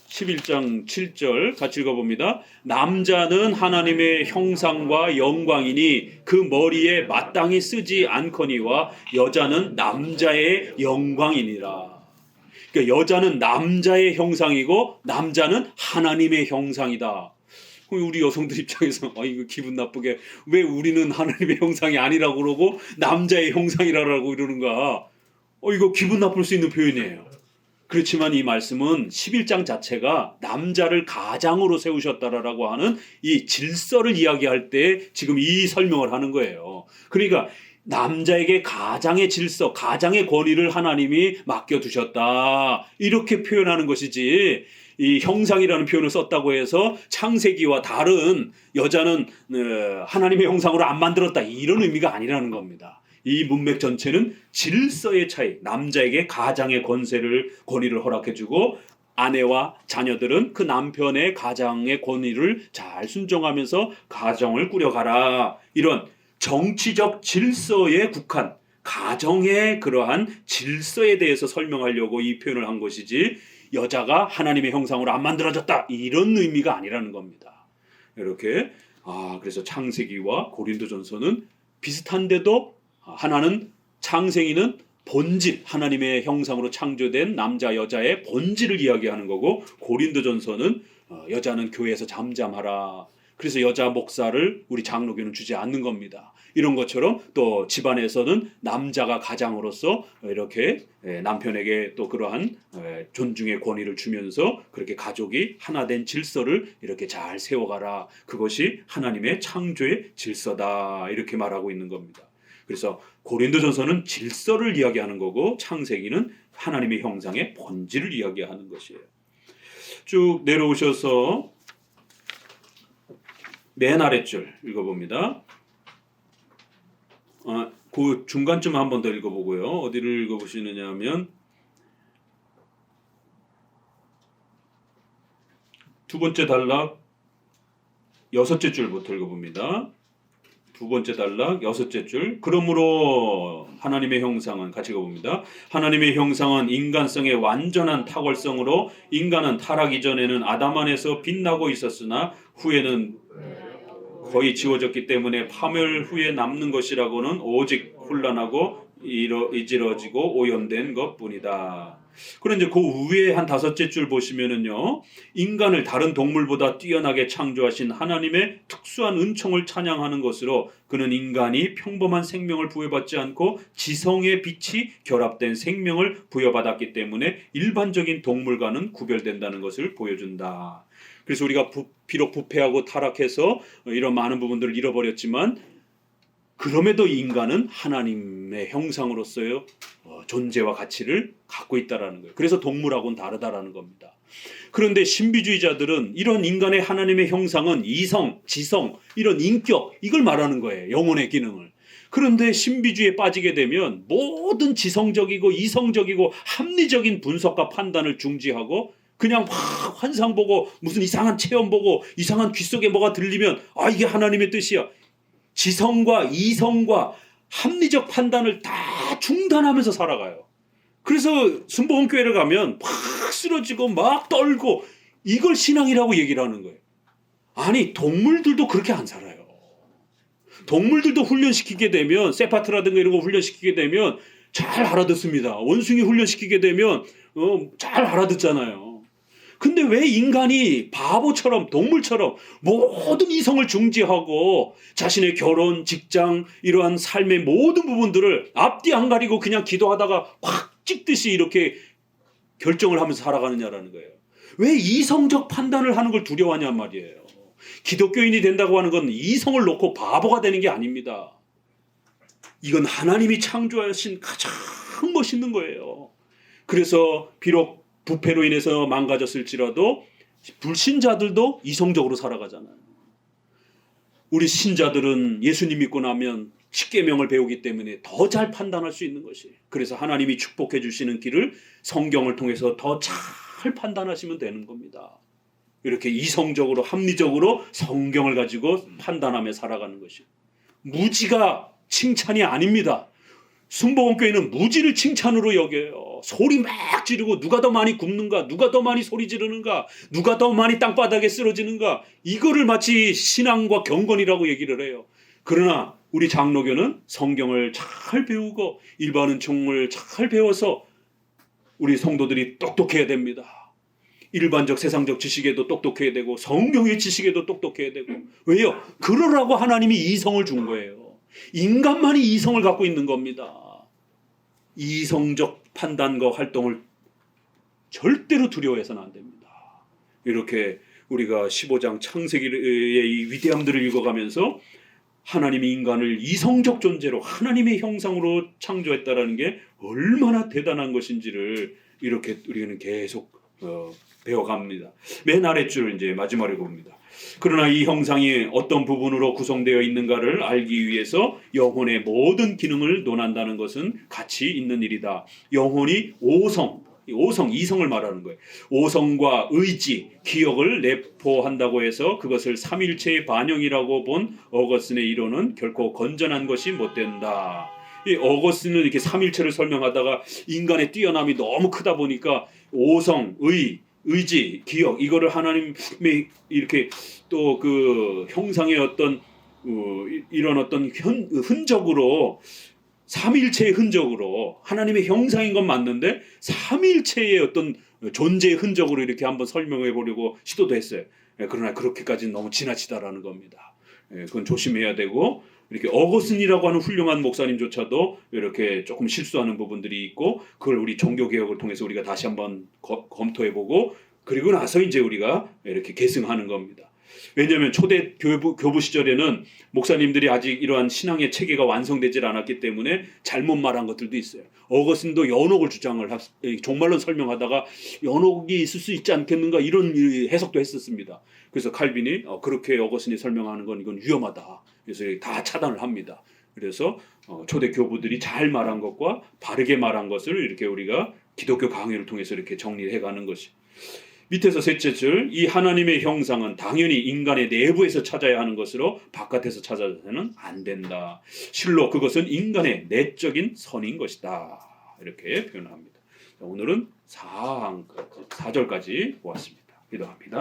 11장 7절 같이 읽어봅니다. 남자는 하나님의 형상과 영광이니 그 머리에 마땅히 쓰지 않거니와 여자는 남자의 영광이니라. 그러니까 여자는 남자의 형상이고 남자는 하나님의 형상이다. 우리 여성들 입장에서 이거 기분 나쁘게 왜 우리는 하나님의 형상이 아니라고 그러고 남자의 형상이라고 이러는가. 이거 기분 나쁠 수 있는 표현이에요. 그렇지만 이 말씀은 11장 자체가 남자를 가장으로 세우셨다라고 하는 이 질서를 이야기할 때 지금 이 설명을 하는 거예요. 그러니까 남자에게 가장의 질서, 가장의 권위를 하나님이 맡겨두셨다. 이렇게 표현하는 것이지 이 형상이라는 표현을 썼다고 해서 창세기와 다른 여자는 하나님의 형상으로 안 만들었다. 이런 의미가 아니라는 겁니다. 이 문맥 전체는 질서의 차이, 남자에게 가장의 권위를 허락해주고 아내와 자녀들은 그 남편의 가장의 권위를 잘 순종하면서 가정을 꾸려가라. 이런 정치적 질서에 국한 가정의 그러한 질서에 대해서 설명하려고 이 표현을 한 것이지 여자가 하나님의 형상으로 안 만들어졌다 이런 의미가 아니라는 겁니다. 이렇게 그래서 창세기와 고린도전서는 비슷한데도 하나는 창세기는 본질, 하나님의 형상으로 창조된 남자 여자의 본질을 이야기하는 거고, 고린도전서는 여자는 교회에서 잠잠하라. 그래서 여자 목사를 우리 장로교는 주지 않는 겁니다. 이런 것처럼 또 집안에서는 남자가 가장으로서 이렇게 남편에게 또 그러한 존중의 권위를 주면서 그렇게 가족이 하나 된 질서를 이렇게 잘 세워가라. 그것이 하나님의 창조의 질서다. 이렇게 말하고 있는 겁니다. 그래서 고린도전서는 질서를 이야기하는 거고, 창세기는 하나님의 형상의 본질을 이야기하는 것이에요. 쭉 내려오셔서 맨 아랫줄 읽어봅니다. 그 중간쯤 한 번 더 읽어보고요. 어디를 읽어보시느냐 하면 두 번째 단락 여섯째 줄부터 읽어봅니다. 두 번째 단락 여섯째 줄. 그러므로 하나님의 형상은, 같이 읽어봅니다. 하나님의 형상은 인간성의 완전한 탁월성으로 인간은 타락 이전에는 아담 안에서 빛나고 있었으나 후에는 거의 지워졌기 때문에 파멸 후에 남는 것이라고는 오직 혼란하고 이지러지고 오염된 것뿐이다. 그런데 그 위에 한 다섯째 줄 보시면은요, 인간을 다른 동물보다 뛰어나게 창조하신 하나님의 특수한 은총을 찬양하는 것으로 그는 인간이 평범한 생명을 부여받지 않고 지성의 빛이 결합된 생명을 부여받았기 때문에 일반적인 동물과는 구별된다는 것을 보여준다. 그래서 우리가 비록 부패하고 타락해서 이런 많은 부분들을 잃어버렸지만, 그럼에도 인간은 하나님의 형상으로서의 존재와 가치를 갖고 있다라는 거예요. 그래서 동물하고는 다르다라는 겁니다. 그런데 신비주의자들은 이런 인간의 하나님의 형상은 이성, 지성, 이런 인격, 이걸 말하는 거예요. 영혼의 기능을. 그런데 신비주의에 빠지게 되면 모든 지성적이고 이성적이고 합리적인 분석과 판단을 중지하고 그냥 막 환상 보고 무슨 이상한 체험 보고 이상한 귀 속에 뭐가 들리면 이게 하나님의 뜻이야. 지성과 이성과 합리적 판단을 다 중단하면서 살아가요. 그래서 순복음교회를 가면 막 쓰러지고 막 떨고, 이걸 신앙이라고 얘기를 하는 거예요. 아니, 동물들도 그렇게 안 살아요. 동물들도 훈련시키게 되면, 세파트라든가 이런 거 훈련시키게 되면 잘 알아듣습니다. 원숭이 훈련시키게 되면 잘 알아듣잖아요. 근데 왜 인간이 바보처럼 동물처럼 모든 이성을 중지하고 자신의 결혼, 직장, 이러한 삶의 모든 부분들을 앞뒤 안 가리고 그냥 기도하다가 확 찍듯이 이렇게 결정을 하면서 살아가느냐라는 거예요. 왜 이성적 판단을 하는 걸 두려워하냐 말이에요. 기독교인이 된다고 하는 건 이성을 놓고 바보가 되는 게 아닙니다. 이건 하나님이 창조하신 가장 멋있는 거예요. 그래서 비록 부패로 인해서 망가졌을지라도 불신자들도 이성적으로 살아가잖아요. 우리 신자들은 예수님 믿고 나면 십계명을 배우기 때문에 더 잘 판단할 수 있는 것이에요. 그래서 하나님이 축복해 주시는 길을 성경을 통해서 더 잘 판단하시면 되는 겁니다. 이렇게 이성적으로 합리적으로 성경을 가지고 판단하며 살아가는 것이에요. 무지가 칭찬이 아닙니다. 순복음교회는 무지를 칭찬으로 여겨요. 소리 막 지르고 누가 더 많이 굽는가, 누가 더 많이 소리 지르는가, 누가 더 많이 땅바닥에 쓰러지는가, 이거를 마치 신앙과 경건이라고 얘기를 해요. 그러나 우리 장로교는 성경을 잘 배우고 일반 은총을 잘 배워서 우리 성도들이 똑똑해야 됩니다. 일반적 세상적 지식에도 똑똑해야 되고 성경의 지식에도 똑똑해야 되고. 왜요? 그러라고 하나님이 이성을 준 거예요. 인간만이 이성을 갖고 있는 겁니다. 이성적 판단과 활동을 절대로 두려워해서는 안 됩니다. 이렇게 우리가 15장 창세기의 이 위대함들을 읽어가면서 하나님이 인간을 이성적 존재로 하나님의 형상으로 창조했다라는 게 얼마나 대단한 것인지를 이렇게 우리는 계속 배워갑니다. 맨 아랫줄 이제 마지막에 봅니다. 그러나 이 형상이 어떤 부분으로 구성되어 있는가를 알기 위해서 영혼의 모든 기능을 논한다는 것은 가치 있는 일이다. 영혼이 이성을 말하는 거예요. 오성과 의지, 기억을 내포한다고 해서 그것을 삼일체의 반영이라고 본 어거스틴의 이론은 결코 건전한 것이 못 된다. 이 어거스틴은 이렇게 삼일체를 설명하다가 인간의 뛰어남이 너무 크다 보니까 오성, 의지, 기억, 이거를 하나님의 이렇게 또 그 형상의 어떤 이런 어떤 흔적으로 삼일체의 흔적으로 하나님의 형상인 건 맞는데 삼일체의 어떤 존재의 흔적으로 이렇게 한번 설명해 보려고 시도도 했어요. 그러나 그렇게까지는 너무 지나치다라는 겁니다. 그건 조심해야 되고 이렇게 어거슨이라고 하는 훌륭한 목사님조차도 이렇게 조금 실수하는 부분들이 있고 그걸 우리 종교개혁을 통해서 우리가 다시 한번 검토해보고 그리고 나서 이제 우리가 이렇게 계승하는 겁니다. 왜냐하면 초대 교부 시절에는 목사님들이 아직 이러한 신앙의 체계가 완성되지 않았기 때문에 잘못 말한 것들도 있어요. 어거슨도 연옥을 주장을 종말론 설명하다가 연옥이 있을 수 있지 않겠는가 이런 해석도 했었습니다. 그래서 칼빈이 그렇게 어거슨이 설명하는 건 이건 위험하다. 그래서 다 차단을 합니다. 그래서 초대 교부들이 잘 말한 것과 바르게 말한 것을 이렇게 우리가 기독교 강의를 통해서 이렇게 정리해가는 것이. 밑에서 셋째 줄, 이 하나님의 형상은 당연히 인간의 내부에서 찾아야 하는 것으로 바깥에서 찾아서는 안 된다. 실로 그것은 인간의 내적인 선인 것이다. 이렇게 표현합니다. 오늘은 4절까지 보았습니다. 기도합니다.